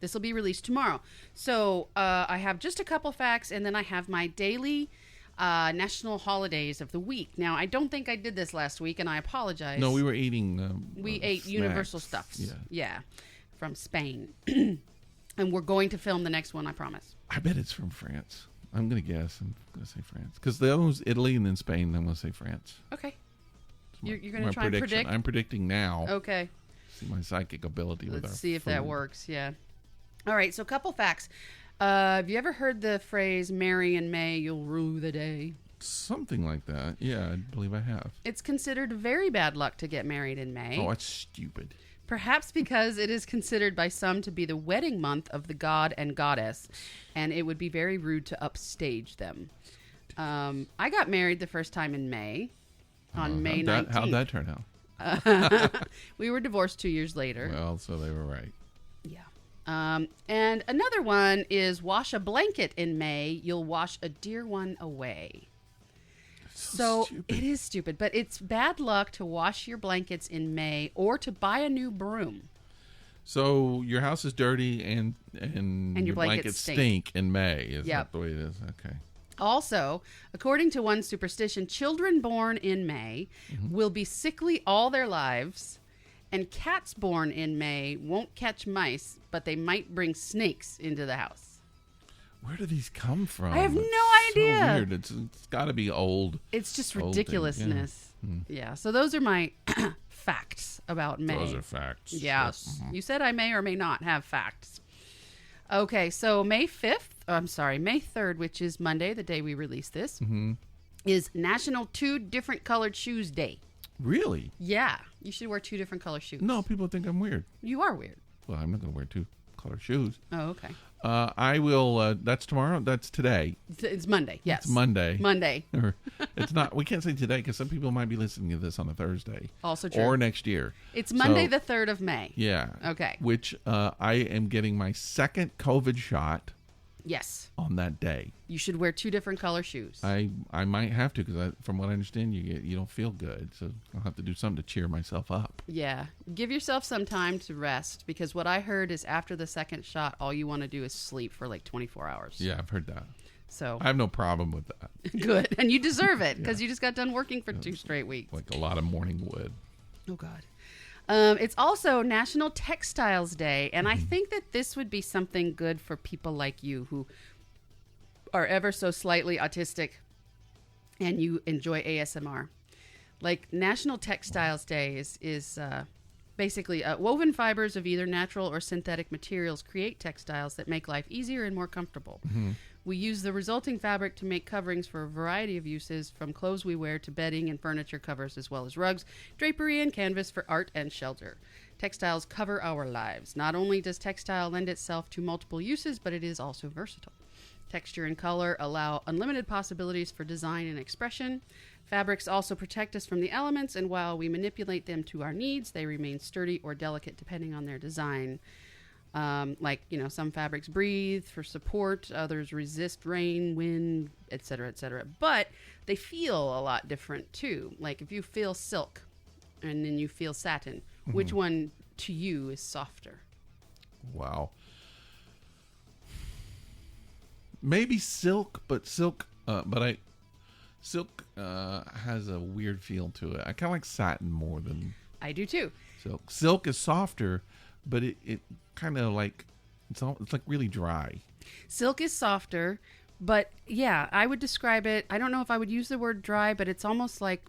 Speaker 2: This will be released tomorrow. So I have just a couple facts, and then I have my daily national holidays of the week. Now, I don't think I did this last week, and I apologize.
Speaker 1: No, we were eating
Speaker 2: we ate
Speaker 1: snacks.
Speaker 2: Universal Stuffs.
Speaker 1: Yeah,
Speaker 2: from Spain. And we're going to film the next one, I promise.
Speaker 1: I bet it's from France. I'm going to guess. I'm going to say France. Because the other one's Italy and then Spain. I'm going to say France.
Speaker 2: Okay. You're going to try and predict?
Speaker 1: I'm predicting now.
Speaker 2: Okay.
Speaker 1: See my psychic ability with our
Speaker 2: Let's see if
Speaker 1: food.
Speaker 2: that works, yeah. All right, so a couple facts. Have you ever heard the phrase, marry in May, you'll rue the day?
Speaker 1: Something like that. Yeah, I believe I have.
Speaker 2: It's considered very bad luck to get married in May.
Speaker 1: Oh, that's stupid.
Speaker 2: Perhaps because it is considered by some to be the wedding month of the god and goddess, and it would be very rude to upstage them. I got married the first time in May, on May 19th.
Speaker 1: How'd that turn out?
Speaker 2: We were divorced 2 years later.
Speaker 1: Well, so they were right.
Speaker 2: Yeah. And another one is wash a blanket in May, you'll wash a dear one away. So it is stupid, but it's bad luck to wash your blankets in May or to buy a new broom.
Speaker 1: So your house is dirty and your blankets stink in May. Is that the way it is? Okay.
Speaker 2: Also, according to one superstition, children born in May will be sickly all their lives, and cats born in May won't catch mice, but they might bring snakes into the house.
Speaker 1: Where do these come from?
Speaker 2: I have no idea.
Speaker 1: So weird. It's got to be old.
Speaker 2: It's just ridiculousness. Yeah. So those are my facts about May.
Speaker 1: Those are facts.
Speaker 2: Yeah. Yes. You said I may or may not have facts. Okay. So May 3rd, which is Monday, the day we release this, is National 2 Different Colored Shoes Day.
Speaker 1: Really?
Speaker 2: Yeah. You should wear 2 different color shoes.
Speaker 1: No, people think I'm weird.
Speaker 2: You are weird.
Speaker 1: Well, I'm not going to wear 2 color shoes.
Speaker 2: Oh, okay.
Speaker 1: I will. That's tomorrow. That's today.
Speaker 2: It's Monday. Yes.
Speaker 1: It's Monday.
Speaker 2: Monday.
Speaker 1: It's not. We can't say today because some people might be listening to this on a Thursday.
Speaker 2: Also true.
Speaker 1: Or next year.
Speaker 2: It's Monday, the 3rd of May.
Speaker 1: Yeah.
Speaker 2: Okay.
Speaker 1: Which I am getting my second COVID shot.
Speaker 2: Yes.
Speaker 1: On that day.
Speaker 2: You should wear 2 different color shoes.
Speaker 1: I might have to because from what I understand, you don't feel good, so I'll have to do something to cheer myself up.
Speaker 2: Yeah, give yourself some time to rest because what I heard is after the second shot, all you want to do is sleep for like 24 hours.
Speaker 1: Yeah, I've heard that.
Speaker 2: So
Speaker 1: I have no problem with that.
Speaker 2: Good, and you deserve it because you just got done working for 2 straight weeks.
Speaker 1: Like a lot of morning wood.
Speaker 2: Oh God. It's also National Textiles Day, and I think that this would be something good for people like you who are ever so slightly autistic and you enjoy ASMR. Like National Textiles Day is basically woven fibers of either natural or synthetic materials create textiles that make life easier and more comfortable. We use the resulting fabric to make coverings for a variety of uses, from clothes we wear to bedding and furniture covers, as well as rugs, drapery, and canvas for art and shelter. Textiles cover our lives. Not only does textile lend itself to multiple uses, but it is also versatile. Texture and color allow unlimited possibilities for design and expression. Fabrics also protect us from the elements, and while we manipulate them to our needs, they remain sturdy or delicate depending on their design. Some fabrics breathe for support, others resist rain, wind, etc., etc. But they feel a lot different too. Like if you feel silk and then you feel satin, which one to you is softer?
Speaker 1: Wow. Maybe silk, but silk has a weird feel to it. I kind of like satin more than
Speaker 2: I do too.
Speaker 1: Silk. Silk is softer, but it kind of like it's like really dry.
Speaker 2: Silk is softer, but yeah, I would describe it. I don't know if I would use the word dry, but it's almost like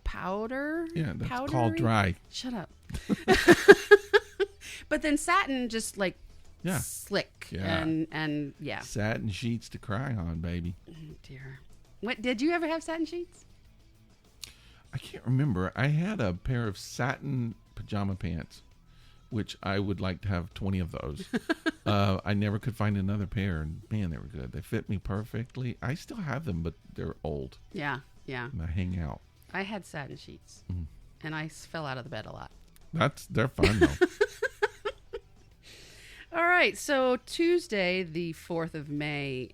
Speaker 2: powder.
Speaker 1: Yeah, that's
Speaker 2: powdery?
Speaker 1: called dry.
Speaker 2: Shut up. But then satin just like slick. Yeah. And yeah.
Speaker 1: Satin sheets to cry on, baby.
Speaker 2: Oh, dear. What, did you ever have satin sheets?
Speaker 1: I can't remember. I had a pair of satin pajama pants, which I would like to have 20 of those. I never could find another pair, and man, they were good. They fit me perfectly. I still have them, but they're old.
Speaker 2: Yeah, yeah.
Speaker 1: And I hang out.
Speaker 2: I had satin sheets, and I fell out of the bed a lot.
Speaker 1: They're fun, though.
Speaker 2: All right, so Tuesday, the 4th of May,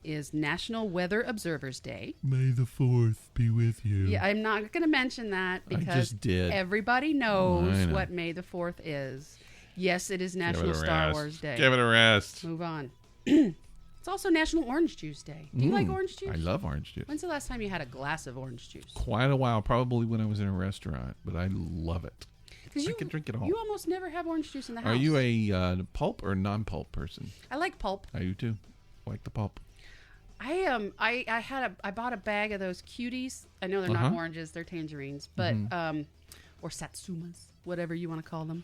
Speaker 2: is National Weather Observers Day.
Speaker 1: May the 4th be with you.
Speaker 2: Yeah, I'm not going to mention that because
Speaker 1: I just did.
Speaker 2: Everybody knows what May the 4th is. Yes, it is National Star Wars Day.
Speaker 1: Give it a rest.
Speaker 2: Move on. It's also National Orange Juice Day. Do you like orange juice?
Speaker 1: I love orange juice.
Speaker 2: When's the last time you had a glass of orange juice?
Speaker 1: Quite a while, probably when I was in a restaurant, but I love it. I can drink it all.
Speaker 2: You almost never have orange juice in the house.
Speaker 1: Are you a pulp or non-pulp person?
Speaker 2: I like pulp.
Speaker 1: I do too. I like the pulp.
Speaker 2: I bought a bag of those cuties. I know they're not oranges, they're tangerines, but or satsumas, whatever you want to call them.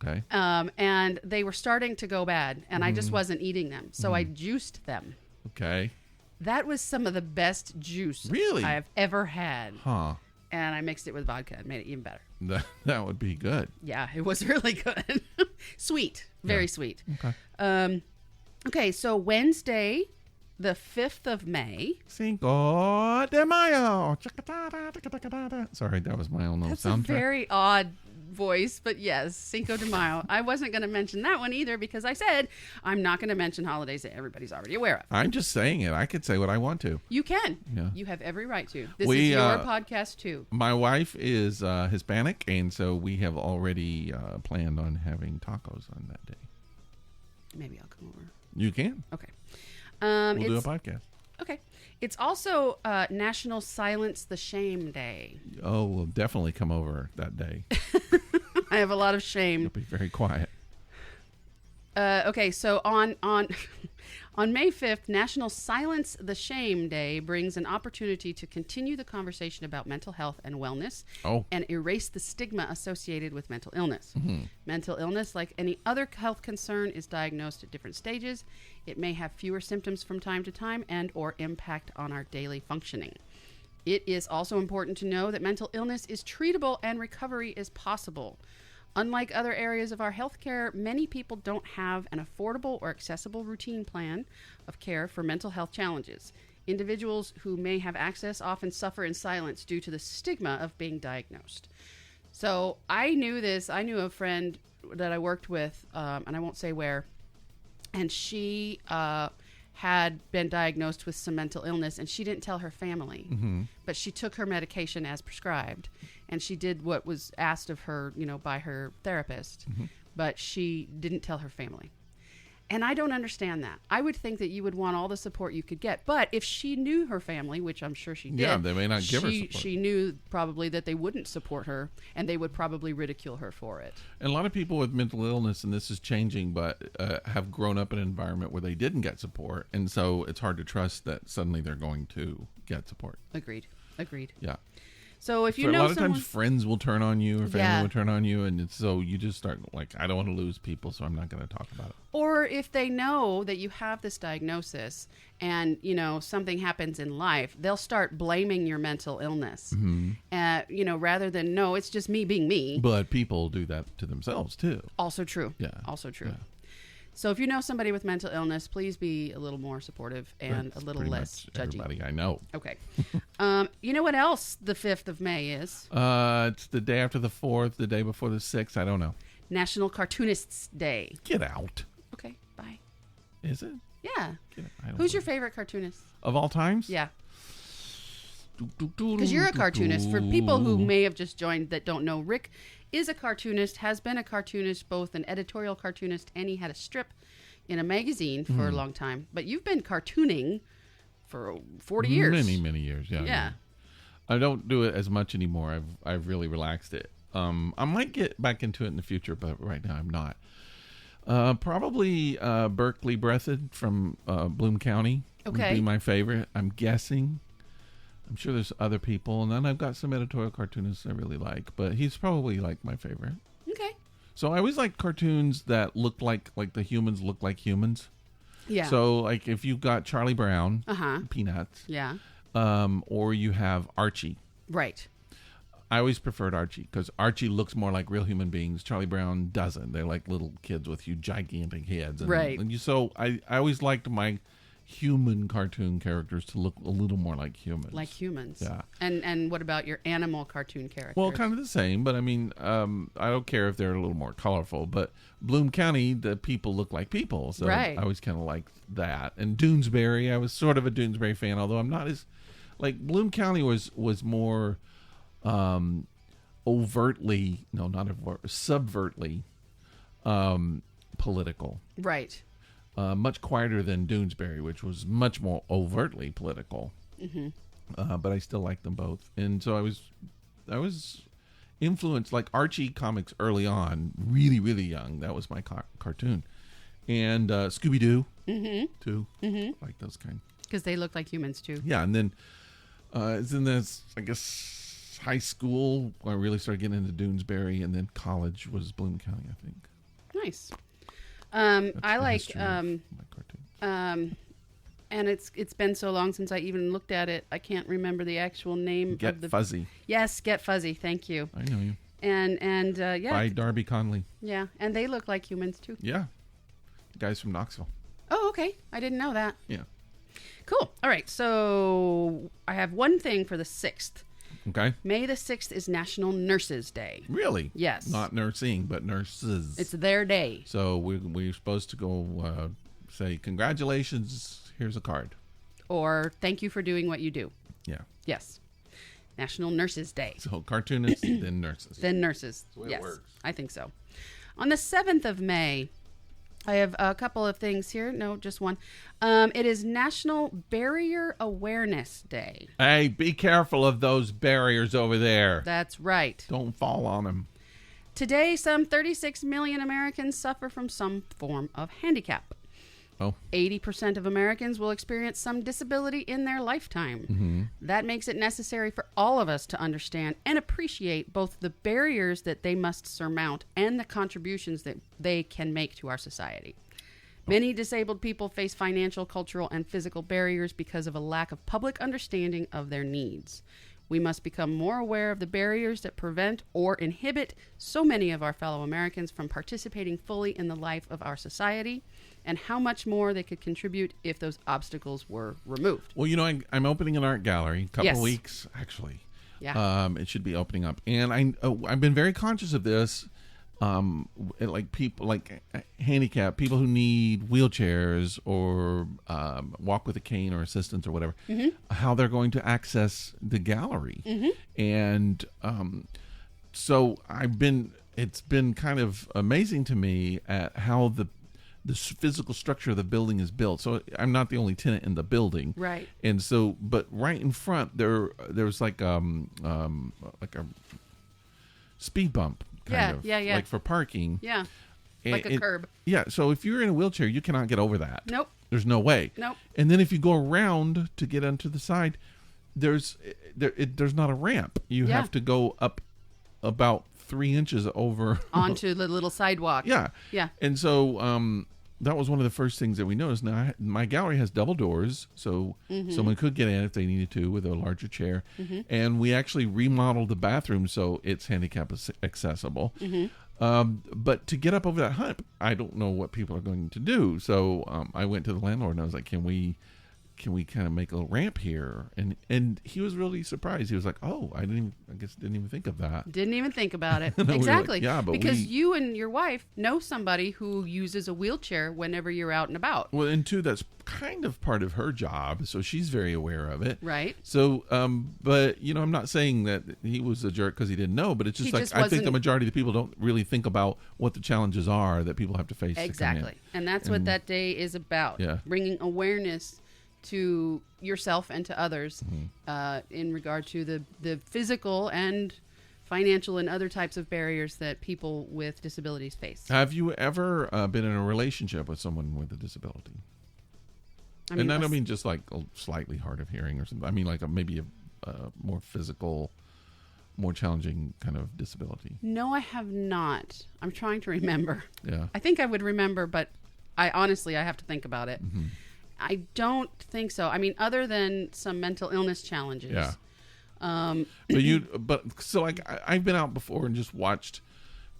Speaker 1: Okay.
Speaker 2: And they were starting to go bad, and I just wasn't eating them, so I juiced them.
Speaker 1: Okay.
Speaker 2: That was some of the best juice
Speaker 1: really
Speaker 2: I have ever had.
Speaker 1: Huh.
Speaker 2: And I mixed it with vodka and made it even better.
Speaker 1: That would be good.
Speaker 2: Yeah, it was really good. Sweet. Very sweet.
Speaker 1: Okay.
Speaker 2: Okay, so Wednesday, the 5th of May.
Speaker 1: Cinco de Mayo. Sorry, that was my own little soundtrack.
Speaker 2: That's a very odd voice, but yes, Cinco de Mayo. I wasn't going to mention that one either because I said I'm not going to mention holidays that everybody's already aware of.
Speaker 1: I'm just saying it. I could say what I want to.
Speaker 2: You can.
Speaker 1: Yeah.
Speaker 2: You have every right to. This is your podcast too.
Speaker 1: My wife is Hispanic, and so we have already planned on having tacos on that day.
Speaker 2: Maybe I'll come over.
Speaker 1: You can.
Speaker 2: Okay.
Speaker 1: We'll do a podcast.
Speaker 2: Okay. It's also National Silence the Shame Day.
Speaker 1: Oh, we'll definitely come over that day.
Speaker 2: I have a lot of shame.
Speaker 1: You'll be very quiet.
Speaker 2: Okay, so on on May 5th, National Silence the Shame Day brings an opportunity to continue the conversation about mental health and wellness and erase the stigma associated with mental illness. Mental illness, like any other health concern, is diagnosed at different stages. It may have fewer symptoms from time to time and or impact on our daily functioning. It is also important to know that mental illness is treatable and recovery is possible. Unlike other areas of our healthcare, many people don't have an affordable or accessible routine plan of care for mental health challenges. Individuals who may have access often suffer in silence due to the stigma of being diagnosed. So I knew this. I knew a friend that I worked with, and I won't say where, and she had been diagnosed with some mental illness, and she didn't tell her family, but she took her medication as prescribed, and she did what was asked of her, by her therapist, but she didn't tell her family. And I don't understand that. I would think that you would want all the support you could get. But if she knew her family, which I'm sure she did.
Speaker 1: Yeah, they may not give her support.
Speaker 2: She knew probably that they wouldn't support her, and they would probably ridicule her for it.
Speaker 1: And a lot of people with mental illness, and this is changing, but have grown up in an environment where they didn't get support. And so it's hard to trust that suddenly they're going to get support.
Speaker 2: Agreed.
Speaker 1: Yeah.
Speaker 2: So if you know
Speaker 1: a lot of times friends will turn on you or family will turn on you, and so you just start like, I don't want to lose people, so I'm not going to talk about it.
Speaker 2: Or if they know that you have this diagnosis and, something happens in life, they'll start blaming your mental illness. Rather than, no, it's just me being me.
Speaker 1: But people do that to themselves too.
Speaker 2: Also true.
Speaker 1: Yeah.
Speaker 2: Also true.
Speaker 1: Yeah.
Speaker 2: So if you know somebody with mental illness, please be a little more supportive and a little less judgy.
Speaker 1: Everybody I know.
Speaker 2: Okay. You know what else the 5th of May is?
Speaker 1: It's the day after the 4th, the day before the 6th. I don't know.
Speaker 2: National Cartoonists Day.
Speaker 1: Get out.
Speaker 2: Okay, bye.
Speaker 1: Is it?
Speaker 2: Yeah. Who's your favorite cartoonist?
Speaker 1: Of all times?
Speaker 2: Yeah. Because you're a cartoonist. For people who may have just joined that don't know, Rick is a cartoonist, has been a cartoonist, both an editorial cartoonist, and he had a strip in a magazine for a long time. But you've been cartooning for 40 years.
Speaker 1: Many years, yeah. I don't do it as much anymore. I've really relaxed it. I might get back into it in the future, but right now I'm not. Probably Berkeley Breathed from Bloom County would be my favorite. I'm guessing. I'm sure there's other people, and then I've got some editorial cartoonists I really like, but he's probably like my favorite.
Speaker 2: Okay.
Speaker 1: So I always like cartoons that look like the humans look like humans.
Speaker 2: Yeah.
Speaker 1: So like if you've got Charlie Brown, Peanuts, or you have Archie.
Speaker 2: Right.
Speaker 1: I always preferred Archie because Archie looks more like real human beings. Charlie Brown doesn't. They're like little kids with huge, gigantic heads. And,
Speaker 2: right.
Speaker 1: So I always liked my human cartoon characters to look a little more like humans.
Speaker 2: Like humans.
Speaker 1: Yeah.
Speaker 2: And what about your animal cartoon characters?
Speaker 1: Well, kind of the same, but I mean, I don't care if they're a little more colorful. But Bloom County, the people look like people, so I always kind of liked that. And Doonesbury, I was sort of a Doonesbury fan, although I'm not as like Bloom County was more. Overtly, no, not subvertly political.
Speaker 2: Right.
Speaker 1: Much quieter than Doonesbury, which was much more overtly political. But I still like them both. And so I was influenced, like Archie comics early on, really, really young. That was my cartoon. And Scooby-Doo, too. Like those kind.
Speaker 2: Because they look like humans, too.
Speaker 1: Yeah, and then it's in this, I guess, high school I really started getting into Doonesbury, and then college was Bloom County, I think.
Speaker 2: Nice. I like my cartoon. And it's been so long since I even looked at it. I can't remember the actual name.
Speaker 1: Get Fuzzy.
Speaker 2: Yes, Get Fuzzy. Thank you.
Speaker 1: I know you.
Speaker 2: And yeah.
Speaker 1: By Darby Conley.
Speaker 2: Yeah, and they look like humans too.
Speaker 1: Yeah. The guys from Knoxville.
Speaker 2: Oh, okay. I didn't know that.
Speaker 1: Yeah.
Speaker 2: Cool. All right. So I have one thing for the 6th.
Speaker 1: Okay.
Speaker 2: May the 6th is National Nurses Day.
Speaker 1: Really?
Speaker 2: Yes.
Speaker 1: Not nursing, but nurses.
Speaker 2: It's their day.
Speaker 1: So we're supposed to go say, congratulations, here's a card.
Speaker 2: Or thank you for doing what you do.
Speaker 1: Yeah.
Speaker 2: Yes. National Nurses Day.
Speaker 1: So cartoonists, then nurses.
Speaker 2: Then nurses.
Speaker 1: That's the way
Speaker 2: yes,
Speaker 1: it works.
Speaker 2: I think so. On the 7th of May, I have a couple of things here. No, just one. It is National Barrier Awareness Day.
Speaker 1: Hey, be careful of those barriers over there.
Speaker 2: That's right.
Speaker 1: Don't fall on them.
Speaker 2: Today, some 36 million Americans suffer from some form of handicap.
Speaker 1: Oh.
Speaker 2: 80% of Americans will experience some disability in their lifetime.
Speaker 1: Mm-hmm.
Speaker 2: That makes it necessary for all of us to understand and appreciate both the barriers that they must surmount and the contributions that they can make to our society. Many disabled people face financial, cultural, and physical barriers because of a lack of public understanding of their needs. We must become more aware of the barriers that prevent or inhibit so many of our fellow Americans from participating fully in the life of our society, and how much more they could contribute if those obstacles were removed.
Speaker 1: Well, you know, I'm opening an art gallery, a couple of weeks, actually.
Speaker 2: Yeah.
Speaker 1: It should be opening up. And I've been very conscious of this, like people, like handicapped, people who need wheelchairs or walk with a cane or assistance or whatever, how they're going to access the gallery. And so it's been kind of amazing to me at how the physical structure of the building is built. So I'm not the only tenant in the building,
Speaker 2: right? And
Speaker 1: so, but right in front there's like a speed bump, kind of, like for parking,
Speaker 2: like a curb.
Speaker 1: Yeah. So if you're in a wheelchair, you cannot get over that.
Speaker 2: Nope.
Speaker 1: There's no way.
Speaker 2: Nope.
Speaker 1: And then if you go around to get onto the side, there's not a ramp. You have to go up about 3 inches over
Speaker 2: onto the little sidewalk.
Speaker 1: Yeah.
Speaker 2: Yeah.
Speaker 1: And so that was one of the first things that we noticed. Now, my gallery has double doors, so someone could get in if they needed to with a larger chair. And we actually remodeled the bathroom so it's handicap accessible. But to get up over that hump, I don't know what people are going to do. So I went to the landlord and I was like, can we kind of make a ramp here? And he was really surprised. He was like, oh, I didn't even think of that.
Speaker 2: Didn't even think about it. Exactly.
Speaker 1: Like, yeah, but
Speaker 2: because you and your wife know somebody who uses a wheelchair whenever you're out and about.
Speaker 1: Well, and two, that's kind of part of her job, so she's very aware of it.
Speaker 2: Right.
Speaker 1: So, but I'm not saying that he was a jerk because he didn't know, but it's just I think the majority of the people don't really think about what the challenges are that people have to face.
Speaker 2: Exactly. And that's what that day is about.
Speaker 1: Yeah.
Speaker 2: Bringing awareness to yourself and to others in regard to the physical and financial and other types of barriers that people with disabilities face.
Speaker 1: Have you ever been in a relationship with someone with a disability? I don't mean just like a slightly hard of hearing or something. I mean like maybe a more physical more challenging kind of disability?
Speaker 2: No, I have not. I'm trying to remember.
Speaker 1: Yeah.
Speaker 2: I think I would remember, but I have to think about it.
Speaker 1: Mm-hmm.
Speaker 2: I don't think so. I mean, other than some mental illness challenges.
Speaker 1: Yeah. I've been out before and just watched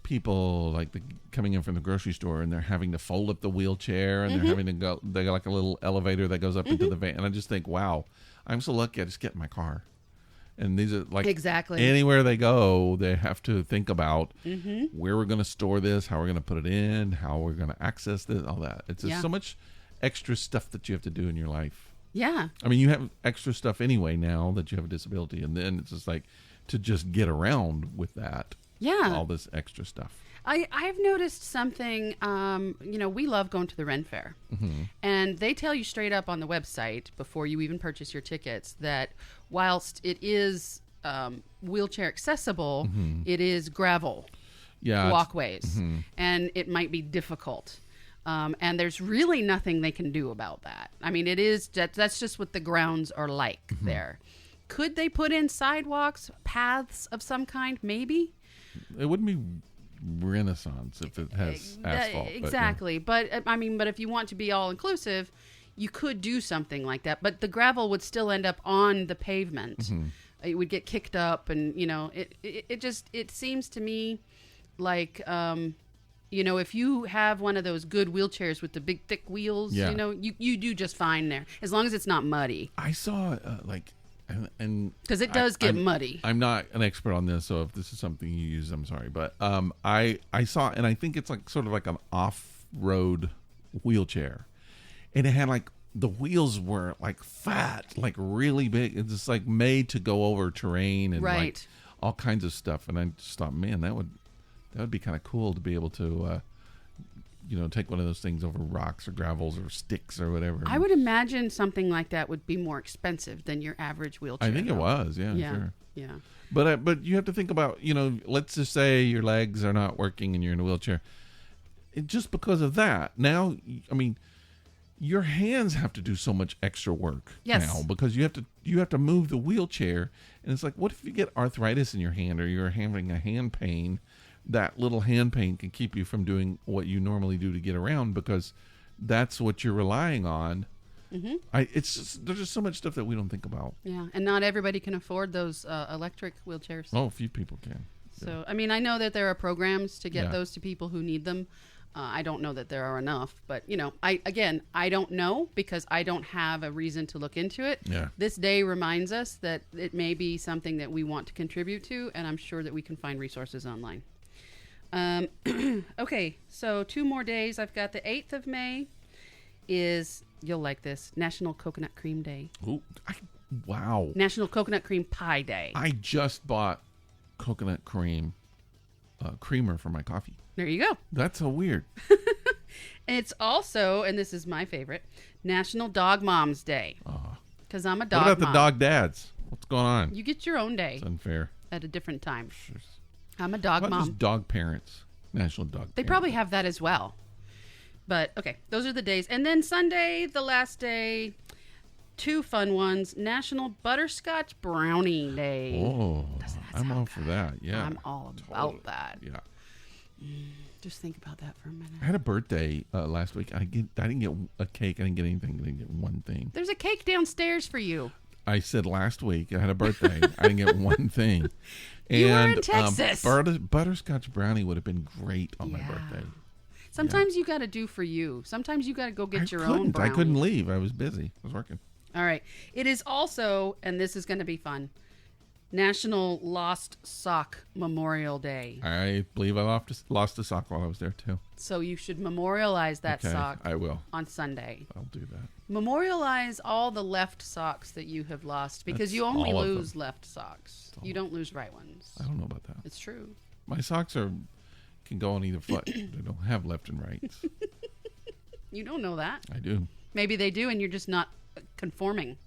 Speaker 1: people like coming in from the grocery store, and they're having to fold up the wheelchair, and they're having to go. They got like a little elevator that goes up into the van, and I just think, wow, I'm so lucky. I just get in my car, and these are like
Speaker 2: exactly
Speaker 1: anywhere they go, they have to think about where we're going to store this, how we're going to put it in, how we're going to access this, all that. It's just so much extra stuff that you have to do in your life.
Speaker 2: Yeah.
Speaker 1: I mean, you have extra stuff anyway now that you have a disability, and then it's just like to just get around with that.
Speaker 2: Yeah.
Speaker 1: All this extra stuff.
Speaker 2: I've noticed something, we love going to the Ren Fair. And they tell you straight up on the website before you even purchase your tickets that whilst it is wheelchair accessible, it is gravel walkways. And it might be difficult. And there's really nothing they can do about that. I mean, that's just what the grounds are like there. Could they put in sidewalks, paths of some kind? Maybe.
Speaker 1: It wouldn't be Renaissance if it has asphalt.
Speaker 2: Exactly. But if you want to be all inclusive, you could do something like that. But the gravel would still end up on the pavement. It would get kicked up, and it seems to me like if you have one of those good wheelchairs with the big thick wheels, you do just fine there, as long as it's not muddy.
Speaker 1: I saw and
Speaker 2: because it does get muddy.
Speaker 1: I'm not an expert on this, so if this is something you use, I'm sorry, but I saw, and I think it's like sort of like an off-road wheelchair, and it had like the wheels were like fat, like really big. It's just like made to go over terrain and like all kinds of stuff. And I just thought, man, that would be kind of cool to be able to take one of those things over rocks or gravels or sticks or whatever.
Speaker 2: I would imagine something like that would be more expensive than your average wheelchair.
Speaker 1: I think it was, yeah, sure.
Speaker 2: Yeah.
Speaker 1: But you have to think about, let's just say your legs are not working and you're in a wheelchair. Just because of that, now, I mean, your hands have to do so much extra work now because you have to move the wheelchair, and it's like, what if you get arthritis in your hand or you're having a hand pain? That little hand pain can keep you from doing what you normally do to get around because that's what you're relying on. There's just so much stuff that we don't think about.
Speaker 2: Yeah, and not everybody can afford those electric wheelchairs.
Speaker 1: Oh, a few people can.
Speaker 2: So, I mean, I know that there are programs to get those to people who need them. I don't know that there are enough, but I don't know because I don't have a reason to look into it.
Speaker 1: Yeah.
Speaker 2: This day reminds us that it may be something that we want to contribute to, and I'm sure that we can find resources online. Okay, so 2 more days. I've got the 8th of May is, you'll like this, National Coconut Cream Day.
Speaker 1: Ooh, wow.
Speaker 2: National Coconut Cream Pie Day.
Speaker 1: I just bought coconut creamer for my coffee.
Speaker 2: There you go.
Speaker 1: That's so weird.
Speaker 2: It's also, and this is my favorite, National Dog Moms Day. Because I'm a dog mom.
Speaker 1: What about the dog dads? What's going on?
Speaker 2: You get your own day.
Speaker 1: It's unfair.
Speaker 2: At a different time. I'm a dog mom.
Speaker 1: Just dog parents. National Dog
Speaker 2: They probably have that as well. But, okay, those are the days. And then Sunday, the last day, 2 fun ones. National Butterscotch Brownie Day.
Speaker 1: Oh, I'm all for that. Yeah.
Speaker 2: I'm all about that.
Speaker 1: Yeah.
Speaker 2: Just think about that for a minute.
Speaker 1: I had a birthday last week. I didn't get a cake. I didn't get anything. I didn't get one thing.
Speaker 2: There's a cake downstairs for you.
Speaker 1: I said last week I had a birthday. I didn't get one thing.
Speaker 2: You were in Texas.
Speaker 1: Butterscotch brownie would have been great on my birthday.
Speaker 2: Sometimes you got to do for you. Sometimes you got to go get your own brownie.
Speaker 1: I couldn't leave. I was busy. I was working.
Speaker 2: All right. It is also, and this is going to be fun, National Lost Sock Memorial Day.
Speaker 1: I believe I lost a sock while I was there, too.
Speaker 2: So you should memorialize that sock.
Speaker 1: I will.
Speaker 2: On Sunday.
Speaker 1: I'll do that.
Speaker 2: Memorialize all the left socks that you have lost because you only lose left socks. You don't lose right ones.
Speaker 1: I don't know about that.
Speaker 2: It's true.
Speaker 1: My socks can go on either foot. They don't have left and rights.
Speaker 2: You don't know that.
Speaker 1: I do.
Speaker 2: Maybe they do, and you're just not conforming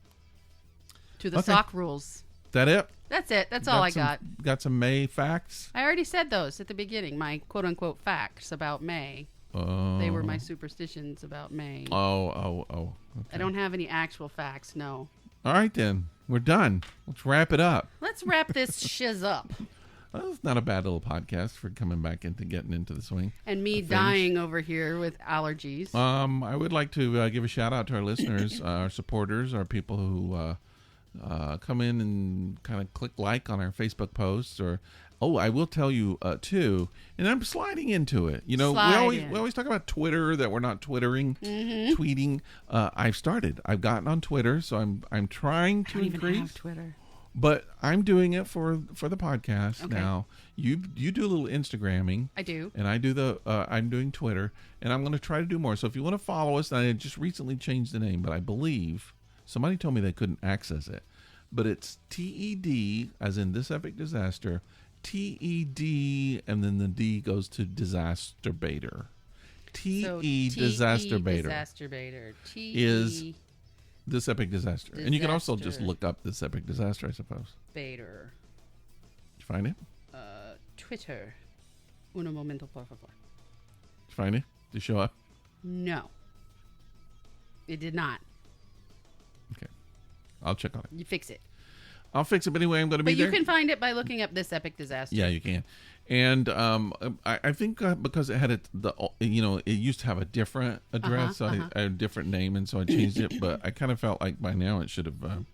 Speaker 2: to the sock rules.
Speaker 1: That it?
Speaker 2: That's it. That's all I got.
Speaker 1: Got some May facts?
Speaker 2: I already said those at the beginning. My quote-unquote facts about May. They were my superstitions about May.
Speaker 1: Oh. Okay.
Speaker 2: I don't have any actual facts, no.
Speaker 1: All right, then. We're done. Let's wrap it up.
Speaker 2: Let's wrap this shiz up.
Speaker 1: Well, it's not a bad little podcast for coming back into getting into the swing.
Speaker 2: And me dying over here with allergies.
Speaker 1: I would like to give a shout out to our listeners, our supporters, our people who come in and kind of click like on our Facebook posts. I will tell you too, and I'm sliding into it. You know, we always talk about Twitter, that we're not twittering, tweeting. I've gotten on Twitter, so I'm trying to increase. I don't even have Twitter. But I'm doing it for the podcast now. You do a little Instagramming.
Speaker 2: I do.
Speaker 1: And I do I'm doing Twitter, and I'm going to try to do more. So if you want to follow us, and I just recently changed the name, but I believe somebody told me they couldn't access it. But it's TED, as in This Epic Disaster, TED, and then the D goes to Disaster Baiter. Disaster Baiter.
Speaker 2: Disaster Baiter.
Speaker 1: Is This Epic Disaster. And you can also just look up This Epic Disaster, I suppose.
Speaker 2: Baiter.
Speaker 1: Did you find it?
Speaker 2: Twitter. Uno momento, por favor.
Speaker 1: Did you find it? Did it show up?
Speaker 2: No. It did not.
Speaker 1: Okay. I'll check on it.
Speaker 2: You fix it.
Speaker 1: I'll fix it, but anyway, I'm going to be there.
Speaker 2: But you can find it by looking up This Epic Disaster.
Speaker 1: Yeah, you can. And I think because it had it used to have a different address, a different name, and so I changed it. But I kind of felt like by now it should have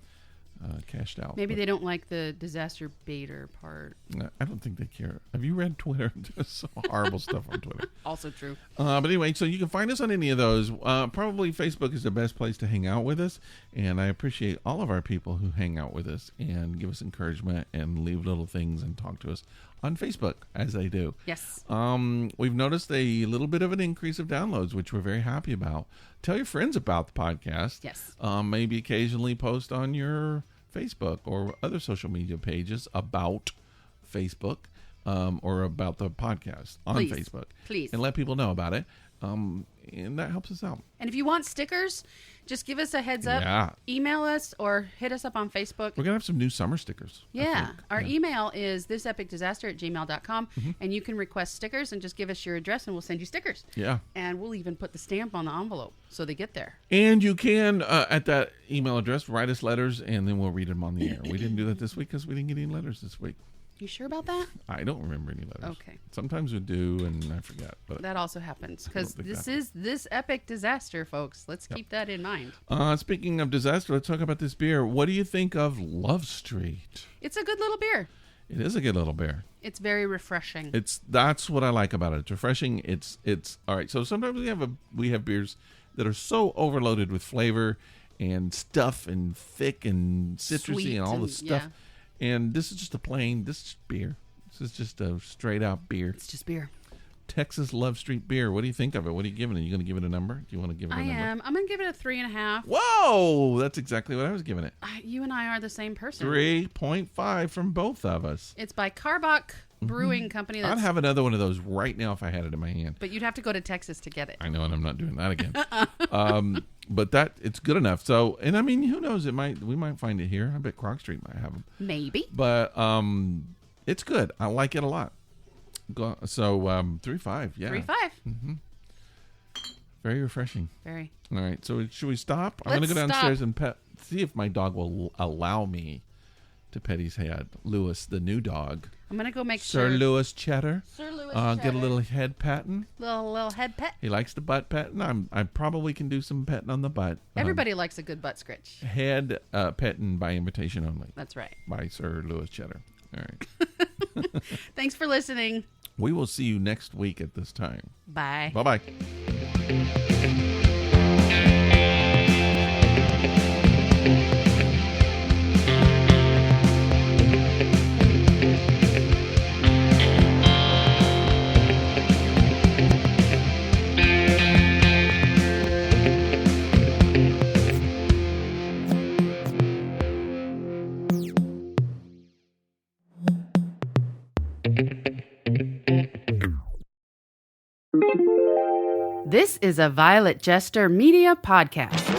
Speaker 1: cashed out.
Speaker 2: Maybe they don't like the Disaster Baiter part.
Speaker 1: I don't think they care. Have you read Twitter? There's some horrible stuff on Twitter.
Speaker 2: Also true.
Speaker 1: But anyway, so you can find us on any of those. Probably Facebook is the best place to hang out with us. And I appreciate all of our people who hang out with us and give us encouragement and leave little things and talk to us on Facebook, as they do.
Speaker 2: Yes.
Speaker 1: We've noticed a little bit of an increase of downloads, which we're very happy about. Tell your friends about the podcast.
Speaker 2: Yes.
Speaker 1: Maybe occasionally post on your Facebook or other social media pages about Facebook or about the podcast on Facebook.
Speaker 2: Please.
Speaker 1: And let people know about it. And that helps us out. And
Speaker 2: if you want stickers, just give us a heads up.
Speaker 1: Yeah.
Speaker 2: Email us or hit us up on Facebook.
Speaker 1: We're going to have some new summer stickers.
Speaker 2: Yeah. Our email is thisepicdisaster@gmail.com. And you can request stickers and just give us your address and we'll send you stickers.
Speaker 1: Yeah.
Speaker 2: And we'll even put the stamp on the envelope so they get there.
Speaker 1: And you can, at that email address, write us letters and then we'll read them on the air. We didn't do that this week because we didn't get any letters this week.
Speaker 2: You sure about that?
Speaker 1: I don't remember any letters.
Speaker 2: Okay.
Speaker 1: Sometimes we do, and I forget. But
Speaker 2: that also happens because this is This Epic Disaster, folks. Let's keep that in mind.
Speaker 1: Speaking of disaster, let's talk about this beer. What do you think of Love Street?
Speaker 2: It's a good little beer.
Speaker 1: It is a good little beer.
Speaker 2: It's very refreshing.
Speaker 1: That's what I like about it. It's refreshing. It's all right. So sometimes we have beers that are so overloaded with flavor and stuff and thick and citrusy
Speaker 2: Sweet
Speaker 1: and all the stuff.
Speaker 2: Yeah.
Speaker 1: And this is just this is beer. This is just a straight out beer.
Speaker 2: It's just beer.
Speaker 1: Texas Love Street beer. What do you think of it? What are you giving it? You going to give it a number? Do you want to give it a number?
Speaker 2: I am. I'm going to give it a 3.5.
Speaker 1: Whoa! That's exactly what I was giving it.
Speaker 2: You and I are the same person.
Speaker 1: 3.5 from both of us.
Speaker 2: It's by Karbach Brewing Company.
Speaker 1: I'd have another one of those right now if I had it in my hand.
Speaker 2: But you'd have to go to Texas to get it.
Speaker 1: I know, and I'm not doing that again. But it's good enough. So, and I mean, who knows? We might find it here. I bet Croc Street might have them.
Speaker 2: Maybe.
Speaker 1: But it's good. I like it a lot. So 3.5. Yeah.
Speaker 2: 3.5.
Speaker 1: Mm-hmm. Very refreshing.
Speaker 2: Very.
Speaker 1: All right. So should we stop? I'm going to go downstairs and see if my dog will allow me to pet his head. Lewis, the new dog.
Speaker 2: I'm going to go make
Speaker 1: Sir
Speaker 2: sure.
Speaker 1: Lewis Cheddar.
Speaker 2: Sir Lewis Cheddar.
Speaker 1: Get a little head patting.
Speaker 2: Little head pet.
Speaker 1: He likes the butt petting. I probably can do some petting on the butt.
Speaker 2: Everybody likes a good butt scratch.
Speaker 1: Head petting by invitation only.
Speaker 2: That's right.
Speaker 1: By Sir Lewis Cheddar. All right.
Speaker 2: Thanks for listening.
Speaker 1: We will see you next week at this time.
Speaker 2: Bye.
Speaker 1: Bye-bye.
Speaker 2: This is a Violet Jester Media podcast.